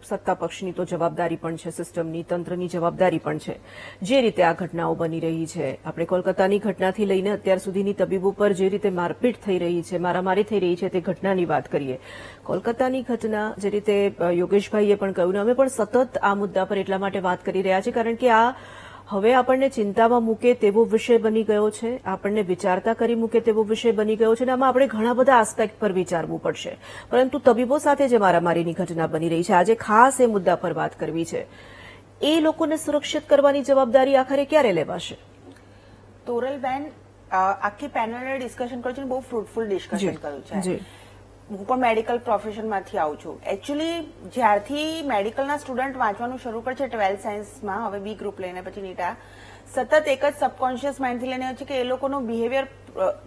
[SPEAKER 1] સત્તા પક્ષની તો જવાબદારી પણ છે, સિસ્ટમની, તંત્રની જવાબદારી પણ છે. જે રીતે આ ઘટનાઓ બની રહી છે, આપણે કોલકાતાની ઘટનાથી લઈને અત્યાર સુધીની તબીબો પર જે રીતે મારપીટ થઈ રહી છે, મારામારી થઈ રહી છે, તે ઘટનાની વાત કરીએ. કોલકાતાની ઘટના, જે રીતે યોગેશભાઈએ પણ કહ્યું, અમે પણ સતત આ મુદ્દા પર એટલા માટે વાત કરી રહ્યા છીએ કારણ કે આ હવે આપણને ચિંતામાં મૂકે તેવો વિષય બની ગયો છે, આપણને વિચારતા કરી મૂકે તેવો વિષય બની ગયો છે અને આમાં આપણે ઘણા બધા આસ્પેક્ટ પર વિચારવું પડશે. પરંતુ તબીબો સાથે જે મારામારીની ઘટના બની રહી છે, આજે ખાસ એ મુદ્દા પર વાત કરવી છે. એ લોકોને સુરક્ષિત કરવાની જવાબદારી આખરે ક્યારે લેવાશે?
[SPEAKER 5] તોરલબેન, આખી પેનલે ડિસ્કશન કર્યું છે, બહુ ફ્રૂટફુલ ડિસ્કશન કર્યું છે. હું પણ મેડિકલ પ્રોફેશનમાંથી આવું છું. એકચ્યુઅલી જ્યારથી મેડિકલના સ્ટુડન્ટ વાંચવાનું શરૂ કરે છે 12th સાયન્સમાં, હવે બી ગ્રુપ લઈને પછી નીટા, સતત એક જ સબકોન્શિયસ માઇન્ડથી લઈને છે કે એ લોકોનું બિહેવિયર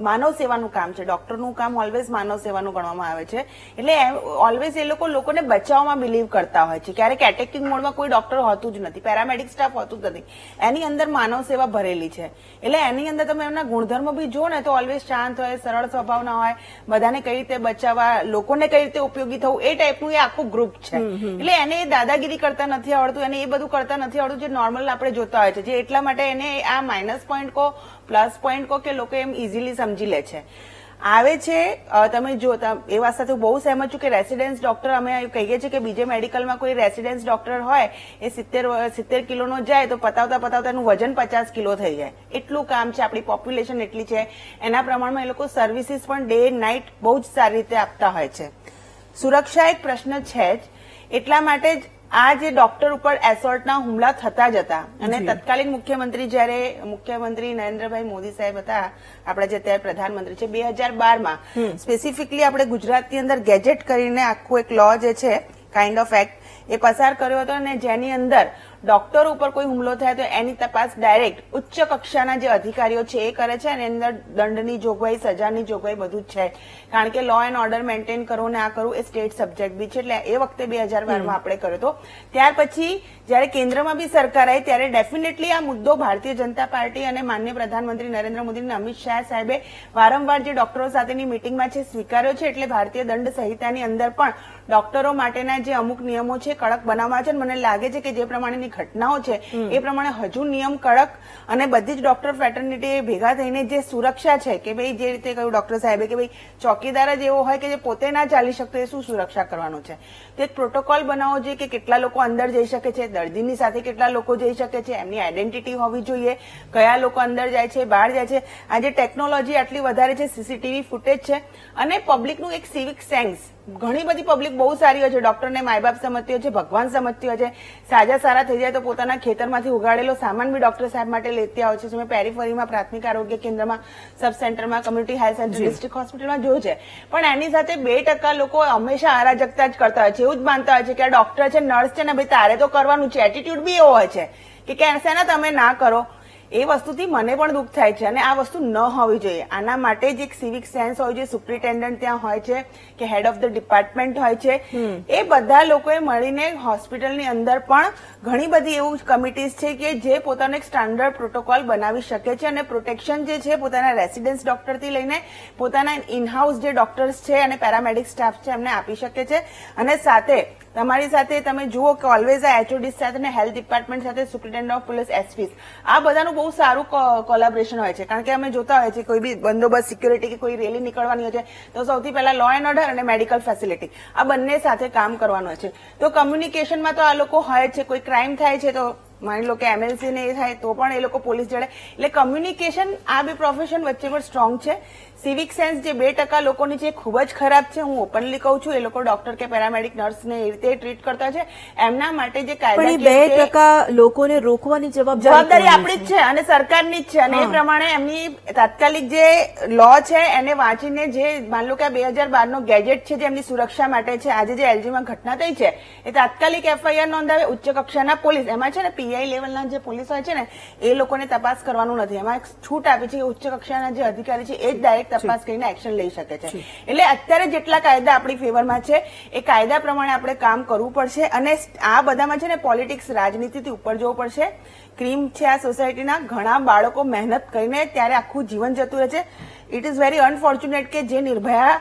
[SPEAKER 5] માનવ સેવાનું કામ છે. ડોક્ટરનું કામ ઓલવેઝ માનવ સેવાનું ગણવામાં આવે છે. એટલે ઓલવેઝ એ લોકોને બચાવવામાં બિલીવ કરતા હોય છે. ક્યારેક એટેકિંગ મોડમાં કોઈ ડોક્ટર હોતું જ નથી, પેરામેડિક સ્ટાફ હોતું જ નથી. એની અંદર માનવ સેવા ભરેલી છે. એટલે એની અંદર તમે એમના ગુણધર્મ બી જુઓ ને તો ઓલવેઝ શાંત હોય, સરળ સ્વભાવના હોય, બધાને કઈ રીતે બચાવવા, લોકોને કઈ રીતે ઉપયોગી થવું, એ ટાઈપનું એ આખું ગ્રુપ છે. એટલે એને દાદાગીરી કરતા નથી આવડતું, એને એ બધું કરતા નથી આવડતું જે નોર્મલ આપણે જોતા હોય છે. જે એટલા માટે એને આ માઇનસ પોઈન્ટ કો, પ્લસ પોઈન્ટ કો કે લોકો એમ ઇઝીલી સમજી લે છે. આવે છે તમે જો એ વાત સાથે હું બહુ સહેમત છું કે રેસિડેન્સ ડોક્ટર અમે કહીએ છીએ કે બીજે મેડિકલમાં કોઈ રેસિડેન્સ ડોક્ટર હોય એ 70 કિલોનો જાય તો પતાવતા એનું વજન 50 કિલો થઈ જાય. એટલું કામ છે, આપણી પોપ્યુલેશન એટલી છે, એના પ્રમાણમાં એ લોકો સર્વિસીસ પણ ડે નાઇટ બહુ જ સારી રીતે આપતા હોય છે. સુરક્ષા એક પ્રશ્ન છે જ, એટલા માટે જ આ જે ડોક્ટર ઉપર એસોલ્ટના હુમલા થતા જ હતા અને તત્કાલીન મુખ્યમંત્રી જયારે મુખ્યમંત્રી નરેન્દ્રભાઈ મોદી સાહેબ હતા, આપણા જે અત્યારે પ્રધાનમંત્રી છે, 2012માં સ્પેસિફિકલી આપણે ગુજરાતની અંદર ગેજેટ કરીને આખું એક લો જે છે કાઇન્ડ ઓફ એક્ટ એ પસાર કર્યો હતો અને જેની અંદર ડોક્ટર ઉપર કોઈ હુમલો થાય તો એની તપાસ ડાયરેક્ટ ઉચ્ચ કક્ષાના જે અધિકારીઓ છે એ કરે છે અને એની અંદર દંડની જોગવાઈ, સજાની જોગવાઈ બધું જ છે. કારણ કે લો એન્ડ ઓર્ડર મેન્ટેન કરવું ને આ કરવું એ સ્ટેટ સબ્જેક્ટ બી છે. એટલે એ વખતે 2012માં આપણે કર્યો હતો. ત્યાર પછી જયારે કેન્દ્રમાં બી સરકાર આવી ત્યારે ડેફિનેટલી આ મુદ્દો ભારતીય જનતા પાર્ટી અને માનનીય પ્રધાનમંત્રી નરેન્દ્ર મોદી અને અમિત શાહ સાહેબે વારંવાર જે ડોક્ટરો સાથેની મિટિંગમાં છે સ્વીકાર્યો છે. એટલે ભારતીય દંડ સંહિતાની અંદર પણ ડોક્ટરો માટેના જે અમુક નિયમો છે કડક બનાવવા છે. મને લાગે છે કે જે પ્રમાણેની ઘટનાઓ છે એ પ્રમાણે હજુ નિયમ કડક અને બધી જ ડોક્ટર ફેટર્નિટી ભેગા થઈને જે સુરક્ષા છે કે ભાઈ જે રીતે કહ્યું ડોક્ટર સાહેબે કે ભાઈ ચોકીદાર જ એવો હોય કે જે પોતે ના ચાલી શકતો એ શું સુરક્ષા કરવાનું છે, તો એક પ્રોટોકોલ બનાવવો જોઈએ કે કેટલા લોકો અંદર જઈ શકે છે, દર્દીની સાથે કેટલા લોકો જઈ શકે છે, એમની આઈડેન્ટિટી હોવી જોઈએ, કયા લોકો અંદર જાય છે, બહાર જાય છે. આજે ટેકનોલોજી આટલી વધારે છે, સીસીટીવી ફૂટેજ છે અને પબ્લિકનું એક સિવિક સેન્સ, ઘણી બધી પબ્લિક બહુ સારી હોય છે, ડોક્ટરને માય બાપ સમજતી હોય છે, ભગવાન સમજતી હોય છે, સાજા સારા થઈ જાય તો પોતાના ખેતરમાંથી ઉગાડેલો સામાન બી ડોક્ટર સાહેબ માટે લેતી આવે છે. તમે પેરીફરીમાં, પ્રાથમિક આરોગ્ય કેન્દ્રમાં, સબ સેન્ટરમાં, કમ્યુનિટી હેલ્થ સેન્ટર, ડિસ્ટ્રિક્ટ હોસ્પિટલમાં જોયું છે. પણ એની સાથે 2% લોકો હંમેશા અરાજકતા જ કરતા હોય છે, એવું જ માનતા હોય છે કે આ ડોક્ટર છે, નર્સ છે ને ભાઈ તારે તો કરવાનું છે. એટીટ્યુડ બી એવો હોય છે કે શેના તમે ના કરો. એ વસ્તુથી મને પણ દુઃખ થાય છે અને આ વસ્તુ ન હોવી જોઈએ. આના માટે જ એક સિવિક સેન્સ હોય છે, સુપ્રિન્ટેન્ડન્ટ ત્યાં હોય છે કે હેડ ઓફ ધ ડિપાર્ટમેન્ટ હોય છે. એ બધા લોકોએ મળીને હોસ્પિટલની અંદર પણ ઘણી બધી એવું કમિટીઝ છે કે જે પોતાનો એક સ્ટાન્ડર્ડ પ્રોટોકોલ બનાવી શકે છે અને પ્રોટેક્શન જે છે પોતાના રેસિડેન્સ ડોક્ટરથી લઈને પોતાના ઇનહાઉસ જે ડોક્ટર્સ છે અને પેરામેડિક સ્ટાફ છે એમને આપી શકે છે. અને સાથે તમારી સાથે તમે જુઓ કે ઓલવેઝ આ એચઓડી સાથે અને હેલ્થ ડિપાર્ટમેન્ટ સાથે સુપ્રિન્ટેન્ડન્ટ ઓફ પોલીસ, એસપી, આ બધાનું બહુ સારું કોલાબરેશન હોય છે. કારણ કે અમે જોતા હોય છે કોઈ બી બંદોબસ્ત, સિક્યુરિટી કે કોઈ રેલી નીકળવાની હોય છે તો સૌથી પહેલા લો એન્ડ ઓર્ડર અને મેડિકલ ફેસિલિટી આ બંને સાથે કામ કરવાનું હોય છે. તો કમ્યુનિકેશનમાં તો આ લોકો હોય છે. કોઈ ક્રાઇમ થાય છે તો માની લો કે એમએલસી ને એ થાય તો પણ એ લોકો પોલીસ જોડે, એટલે કમ્યુનિકેશન આ બે પ્રોફેશન વચ્ચે પણ સ્ટ્રોંગ છે. સિવિક સેન્સ જે 2% લોકોની છે ખૂબ જ ખરાબ છે. હું ઓપનલી કહું છું, એ લોકો ડોક્ટર કે પેરામેડિક નર્સને એ રીતે ટ્રીટ કરતા છે. એમના માટે જે કાયદા
[SPEAKER 1] 2% લોકોને રોકવાની
[SPEAKER 5] જવાબદારી આપણી જ છે અને સરકારની જ છે. અને એ પ્રમાણે એમની તાત્કાલિક જે લો છે એને વાંચીને જે માન લો કે આ 2012નો ગેજેટ છે જે એમની સુરક્ષા માટે છે, આજે જે એલજીમાં ઘટના થઈ છે એ તાત્કાલિક એફઆઈઆર નોંધાવે ઉચ્ચ કક્ષાના પોલીસ, એમાં છે ને પીઆઈ લેવલના જે પોલીસ હોય છે ને એ લોકોને તપાસ કરવાનું નથી. એમાં છૂટ આપી છે કે ઉચ્ચ કક્ષાના જે અધિકારી છે એ જ ડાયરેક્ટ તપાસ કરીને એક્શન લઈ શકે છે. એટલે અત્યારે જેટલા કાયદા આપણી ફેવરમાં છે એ કાયદા પ્રમાણે આપણે કામ કરવું પડશે. અને આ બધામાં છે ને પોલિટિક્સ, રાજનીતિથી ઉપર જવું પડશે. ક્રીમ છે આ સોસાયટીના, ઘણા બાળકો મહેનત કરીને ત્યારે આખું જીવન જતું રહે છે. ઇટ ઇઝ વેરી અનફોર્ચ્યુનેટ કે જે નિર્ભયા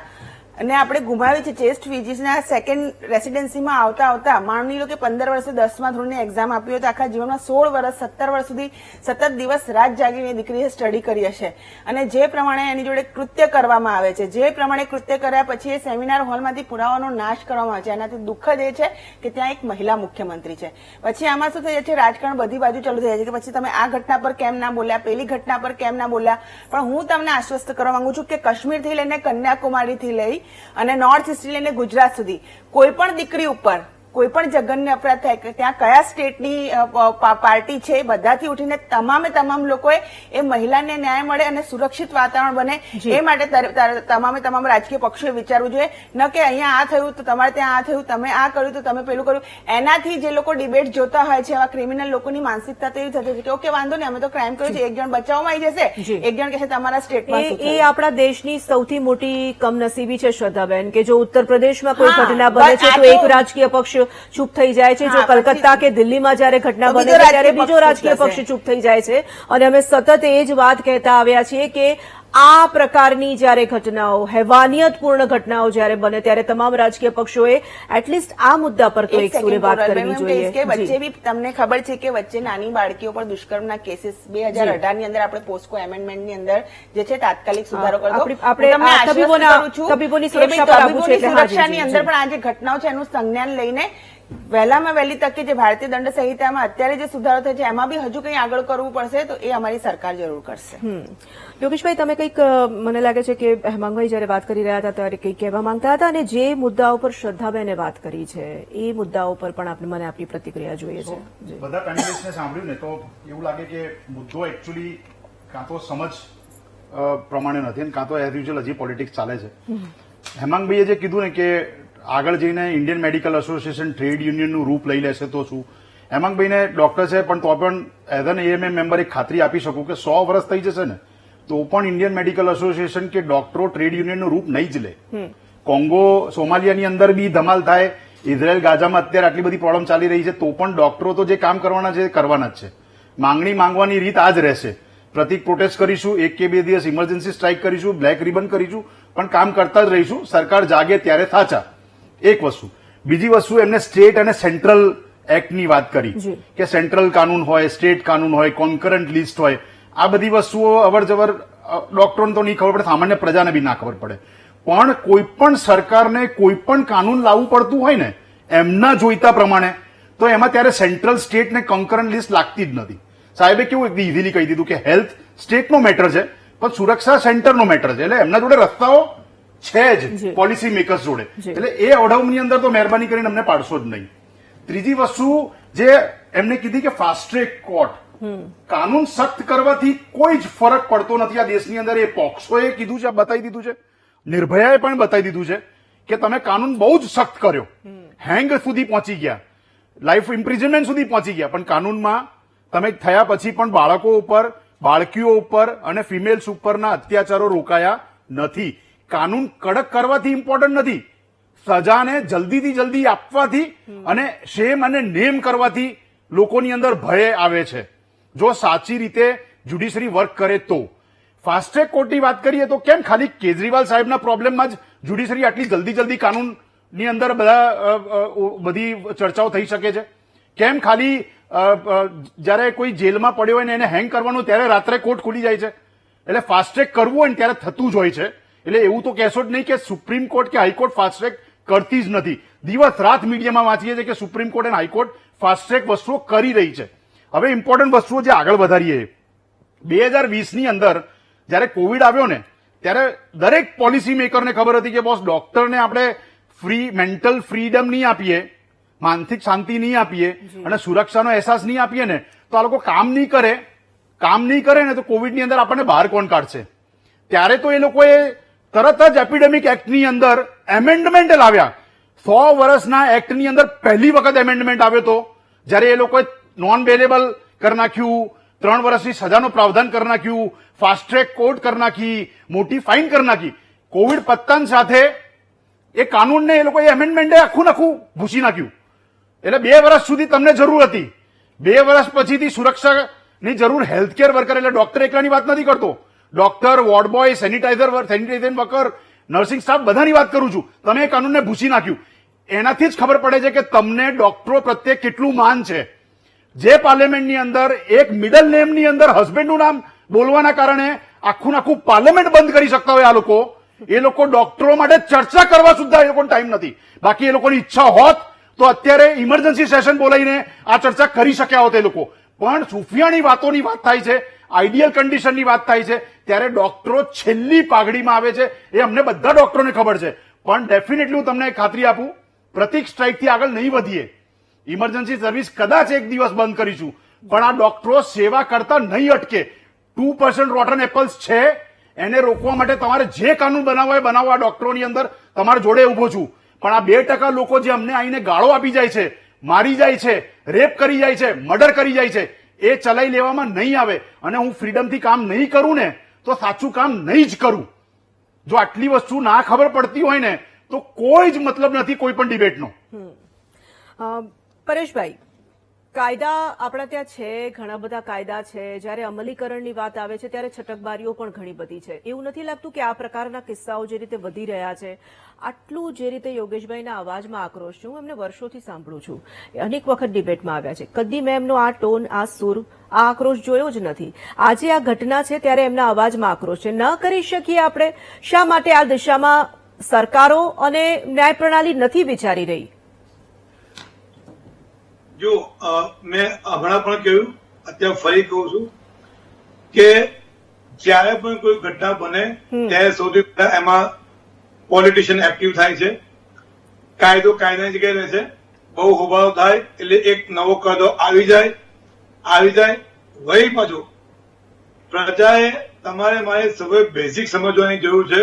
[SPEAKER 5] અને આપણે ગુમાવી છે ચેસ્ટ ફિઝિક્સના સેકન્ડ રેસિડેન્સીમાં આવતા માની લો કે 15 વર્ષે 10મા ધોરણની એક્ઝામ આપી હોય તો આખા જીવનમાં 16 વર્ષ 17 વર્ષ સુધી સતત દિવસ રાત જાગીને દીકરીએ સ્ટડી કરી હશે. અને જે પ્રમાણે એની જોડે કૃત્ય કરવામાં આવે છે, જે પ્રમાણે કૃત્ય કર્યા પછી એ સેમિનાર હોલમાંથી પુરાવાનો નાશ કરવામાં આવે છે, એનાથી દુઃખદ એ છે કે ત્યાં એક મહિલા મુખ્યમંત્રી છે. પછી આમાં શું થઈ જાય છે, રાજકારણ બધી બાજુ ચાલુ થઈ જાય છે કે પછી તમે આ ઘટના પર કેમ ના બોલ્યા, પેલી ઘટના પર કેમ ના બોલ્યા. પણ હું તમને આશ્વસ્ત કરવા માંગુ છું કે કશ્મીરથી લઈને કન્યાકુમારીથી લઈ અને નોર્થ ઇસ્ટથી લઈને ગુજરાત સુધી કોઈ પણ દીકરી ઉપર કોઈ પણ જઘન્ય અપરાધ થાય ત્યાં કયા સ્ટેટની પાર્ટી છે એ બધાથી ઉઠીને તમામ લોકોએ એ મહિલાને ન્યાય મળે અને સુરક્ષિત વાતાવરણ બને એ માટે તમામ રાજકીય પક્ષોએ વિચારવું જોઈએ. ન કે અહીંયા આ થયું તો તમારે ત્યાં આ થયું, તમે આ કર્યું તો તમે પેલું કર્યું. એનાથી જે લોકો ડિબેટ જોતા હોય છે એવા ક્રિમિનલ લોકોની માનસિકતા તો એવી થતી છે કે ઓકે વાંધો નહીં, અમે તો ક્રાઇમ કર્યું છે, એક જણ બચાવવામાં આવી જશે, એક જણ કહેશે તમારા સ્ટેટમાં.
[SPEAKER 1] એ આપણા દેશની સૌથી મોટી કમનસીબી છે શ્રદ્ધાબેન કે જો ઉત્તર પ્રદેશમાં કોઈ ઘટના બને છે તો એક રાજકીય પક્ષ ચૂપ થઈ જાય છે, જો કલકત્તા કે દિલ્હીમાં જયારે ઘટના બને છે ત્યારે બીજો રાજકીય પક્ષ ચૂપ થઈ જાય છે. અને અમે સતત એ જ વાત કહેતા આવ્યા છીએ કે આ પ્રકારની જ્યારે ઘટનાઓ, હેવાનિયતપૂર્ણ ઘટનાઓ જ્યારે બને ત્યારે તમામ રાજકીય પક્ષોએ એટલીસ્ટ આ મુદ્દા પર તો એક સુરે વાત કરવી જોઈએ.
[SPEAKER 5] કે વચ્ચે બી તમને ખબર છે કે વચ્ચે નાની બાળકીઓ પર દુષ્કર્મના કેસીસ 2018 ની અંદર આપણે પોસ્કો એમેન્ડમેન્ટની અંદર જે છે તાત્કાલિક સુધારો કરતો.
[SPEAKER 1] આપણે
[SPEAKER 5] હું તમને આશ્વસ્ત
[SPEAKER 1] તબીબોના-
[SPEAKER 5] કરું છું
[SPEAKER 1] તબીબોની
[SPEAKER 5] કે
[SPEAKER 1] સુરક્ષા
[SPEAKER 5] ભાઈ
[SPEAKER 1] પર આવવું છે એટલે હા, જી,
[SPEAKER 5] સુરક્ષાની
[SPEAKER 1] જી,
[SPEAKER 5] અંદર
[SPEAKER 1] જી.
[SPEAKER 5] પણ આ જે ઘટનાઓ છે એનું સંજ્ઞાન લઈને વહેલામાં વહેલી તકે જે ભારતીય દંડ સંહિતામાં અત્યારે જે સુધારો થયો છે એમાં બી હજુ કંઈ આગળ કરવું પડશે તો એ અમારી સરકાર જરૂર કરશે.
[SPEAKER 1] યોગેશભાઈ, તમે કંઈક મને લાગે છે કે હેમાંગભાઈ જયારે વાત કરી રહ્યા હતા ત્યારે કંઈક કહેવા માંગતા હતા, અને જે મુદ્દાઓ પર શ્રદ્ધાબેને વાત કરી છે એ મુદ્દાઓ પર પણ મને આપની પ્રતિક્રિયા જોઈએ છે. જી.
[SPEAKER 2] બધા પેનલિસ્ટને સાંભળ્યું ને તો એવું લાગે કે મુદ્દો એકચ્યુઅલી કાં તો સમજ પ્રમાણે નથી અને કાં તો એઝ યુઝ્યુઅલ હજી પોલિટિક્સ ચાલે છે. હેમાંગભાઈએ જે કીધું ને કે આગળ જઈને ઇન્ડિયન મેડિકલ એસોસિએશન ટ્રેડ યુનિયનનું રૂપ લઈ લેશે તો શું, હેમાંગભાઈને ડોક્ટર છે પણ તો પણ એઝ એન એએમએ મેમ્બર એક ખાતરી આપી શકું કે 100 વર્ષ થઈ જશે ને તો પણ ઇન્ડિયન મેડિકલ એસોસિએશન કે ડોક્ટરો ટ્રેડ યુનિયનનું રૂપ નહીં જ લે. કોંગો સોમાલિયાની અંદર બી ધમાલ થાય, ઇઝરાયલ ગાઝામાં અત્યારે આટલી બધી પ્રોબ્લેમ ચાલી રહી છે તો પણ ડોક્ટરો તો જે કામ કરવાના છે એ કરવાના જ છે. માંગણી માંગવાની રીત આ જ રહેશે. પ્રતિક પ્રોટેસ્ટ કરીશું, 1 કે 2 દિવસ ઇમરજન્સી સ્ટ્રાઇક કરીશું, બ્લેક રિબન કરીશું, પણ કામ કરતા જ રહીશું. સરકાર જાગે ત્યારે થાચા. એક વસ્તુ. બીજી વસ્તુ, એમને સ્ટેટ અને સેન્ટ્રલ એક્ટની વાત કરી કે સેન્ટ્રલ કાનૂન હોય, સ્ટેટ કાનૂન હોય, કોન્કરન્ટ લિસ્ટ હોય. આ બધી વસ્તુઓ અવરજવર ડોક્ટરોને તો નહીં ખબર પડે, સામાન્ય પ્રજાને બી ના ખબર પડે. પણ કોઈ પણ સરકારને કોઈ પણ કાનૂન લાવવું પડતું હોય ને એમના જોઈતા પ્રમાણે તો એમાં ત્યારે સેન્ટ્રલ સ્ટેટ ને કોન્કરન્ટ લિસ્ટ લાગતી જ નથી. સાહેબે કેવું એકદમ ઇઝીલી કહી દીધું કે હેલ્થ સ્ટેટનો મેટર છે પણ સુરક્ષા સેન્ટરનો મેટર છે. એટલે એમના જોડે રસ્તાઓ છે જ પોલિસી મેકર્સ જોડે. એટલે એ અવઢવની અંદર તો મહેરબાની કરીને અમને પાડશો જ નહીં. ત્રીજી વસ્તુ જે એમને કીધી કે ફાસ્ટ ટ્રેક કોર્ટ, કાનૂન સખ્ત કરવાથી કોઈ જ ફરક પડતો નથી આ દેશની અંદર. એ પોક્સોએ કીધું છે, બતાવી દીધું છે, નિર્ભયાએ પણ બતાવી દીધું છે કે તમે કાનૂન બહુ જ સખ્ત કર્યો, હેંગ સુધી પહોંચી ગયા, લાઈફ ઇમ્પ્રિઝનમેન્ટ સુધી પહોંચી ગયા, પણ કાનૂનમાં તમે થયા પછી પણ બાળકો ઉપર, બાળકીઓ ઉપર અને ફિમેલ્સ ઉપરના અત્યાચારો રોકાયા નથી. કાનૂન કડક કરવાથી ઇમ્પોર્ટન્ટ નથી, સજાને જલ્દીથી જલ્દી આપવાથી અને શેમ અને નેમ કરવાથી લોકોની અંદર ભય આવે છે. જો સાચી રીતે જ્યુડિશરી વર્ક કરે તો. ફાસ્ટ ટ્રેક કોર્ટની વાત કરીએ તો કેમ ખાલી કેજરીવાલ સાહેબના પ્રોબ્લેમમાં જ જ્યુડિશરી આટલી જલ્દી કાનૂનની અંદર બધી ચર્ચાઓ થઈ શકે છે? કેમ ખાલી જયારે કોઈ જેલમાં પડ્યો હોય ને એને હેંગ કરવાનું ત્યારે રાત્રે કોર્ટ ખુલી જાય છે? એટલે ફાસ્ટ ટ્રેક કરવું હોય ને ત્યારે થતું જ હોય છે. એટલે એવું તો કહેશો જ નહીં કે સુપ્રીમ કોર્ટ કે હાઈકોર્ટ ફાસ્ટ ટ્રેક કરતી જ નથી. દિવસ રાત મીડિયામાં વાંચીએ છીએ કે સુપ્રીમ કોર્ટ અને હાઈકોર્ટ ફાસ્ટ ટ્રેક વસ્તુઓ કરી રહી છે. હવે ઇમ્પોર્ટન્ટ વસ્તુઓ જે આગળ વધારીએ, 2020ની અંદર જયારે કોવિડ આવ્યો ને ત્યારે દરેક પોલિસી મેકરને ખબર હતી કે બોસ ડોક્ટરને આપણે મેન્ટલ ફ્રીડમ નહીં આપીએ, માનસિક શાંતિ નહીં આપીએ અને સુરક્ષાનો અહેસાસ નહીં આપીએ ને તો આ લોકો કામ નહીં કરે ને તો કોવિડની અંદર આપણને બહાર કોણ કાઢશે? ત્યારે તો એ લોકોએ તરત જ એપિડેમિક એક્ટની અંદર એમેન્ડમેન્ટ લાવ્યા. 100 વર્ષના એક્ટની અંદર પહેલી વખત એમેન્ડમેન્ટ આવ્યો હતો જ્યારે એ લોકોએ નોન બેલેબલ કરી નાખ્યું, 3 વર્ષની સજાનો પ્રાવધાન કરી નાખ્યું, ફાસ્ટ ટ્રેક કોર્ટ કરી નાખી, મોટી ફાઇન કરી નાખી. કોવિડ પત્તાની સાથે એ કાનૂનને એ લોકોએ એમેન્ડમેન્ટે આખું ભૂસી નાખ્યું. એટલે 2 વર્ષ સુધી તમને જરૂર હતી, 2 વર્ષ પછીથી સુરક્ષાની જરૂર હેલ્થકેર વર્કર, એટલે ડોક્ટર એકલાની વાત નથી કરતો, doctor, ward boy, sanitiser worker, nursing staff બધાની વાત કરું છું. તમે એ કાનૂનને ભૂસી નાખ્યું. એનાથી જ ખબર પડે છે કે તમને ડોક્ટરો પ્રત્યે કેટલું માન છે. જે પાર્લામેન્ટની અંદર એક મિડલ નેમની અંદર હસબન્ડનું નામ બોલવાના કારણે આખું પાર્લામેન્ટ બંધ કરી શકતા હોય એ લોકો ડોક્ટરો માટે ચર્ચા કરવા સુદ્ધા એ લોકોનો ટાઈમ નથી. બાકી એ લોકોની ઈચ્છા હોત તો અત્યારે ઇમરજન્સી સેશન બોલાવીને આ ચર્ચા કરી શક્યા હોત એ લોકો. પણ સુફિયાની વાતોની વાત થાય છે, આઈડિયલ કન્ડિશનની વાત થાય છે ત્યારે ડોક્ટરો છેલ્લી પાઘડીમાં આવે છે. એ અમને બધા ડોક્ટરોને ખબર છે. પણ ડેફિનેટલી હું તમને ખાતરી આપું, પ્રતિક સ્ટ્રાઇકથી આગળ નહીં વધીએ. ઇમરજન્સી સર્વિસ કદાચ એક દિવસ બંધ કરીશું પણ આ ડોક્ટરો સેવા કરતા નહીં અટકે. 2% રોટન એપલ્સ છે, એને રોકવા માટે તમારે જે કાનૂન બનાવવા હોય બનાવવા. ડોક્ટરોની અંદર તમારા જોડે ઉભો છું. પણ આ 2% લોકો જે અમને આવીને ગાળો આપી જાય છે, મારી જાય છે, રેપ કરી જાય છે, મર્ડર કરી જાય છે, એ ચલાવી લેવામાં નહીં આવે. અને હું ફ્રીડમથી કામ નહીં કરું ને તો સાચું કામ નહીં જ કરું. જો આટલી વસ્તુ ના ખબર પડતી હોય ને તો કોઈ જ મતલબ નથી કોઈ પણ ડિબેટનો.
[SPEAKER 1] પરેશભાઈ, કાયદા આપણા ત્યાં છે, ઘણા બધા કાયદા છે. જ્યારે અમલીકરણની વાત આવે છે ત્યારે છટકબારીઓ પણ ઘણી બધી છે. એવું નથી લાગતું કે આ પ્રકારના કિસ્સાઓ જે રીતે વધી રહ્યા છે, આટલું જે રીતે યોગેશભાઈના અવાજમાં આક્રોશ છે, હું એમને વર્ષોથી સાંભળું છું, અનેક વખત ડિબેટમાં આવ્યા છે, કદી મેં એમનો આ ટોન, આ સુર, આ આક્રોશ જોયો જ નથી. આજે આ ઘટના છે ત્યારે એમના અવાજમાં આક્રોશ છે. ન કરી શકીએ આપણે? શા માટે આ દિશામાં સરકારો અને ન્યાય પ્રણાલી નથી વિચારી રહી?
[SPEAKER 3] જો મેં હમણાં પણ કહ્યું, અત્યારે ફરી કહું છું કે જ્યારે પણ કોઈ ઘટના બને ત્યારે સૌથી પહેલા એમાં પોલિટિશિયન એક્ટિવ થાય છે. કાયદો કાયદાની જગ્યાએ રહે છે. બહુ હોબાળો થાય એટલે એક નવો કાયદો આવી જાય. વળી પાછું પ્રજાએ તમારે મારે સૌએ બેઝિક સમજવાની જરૂર છે.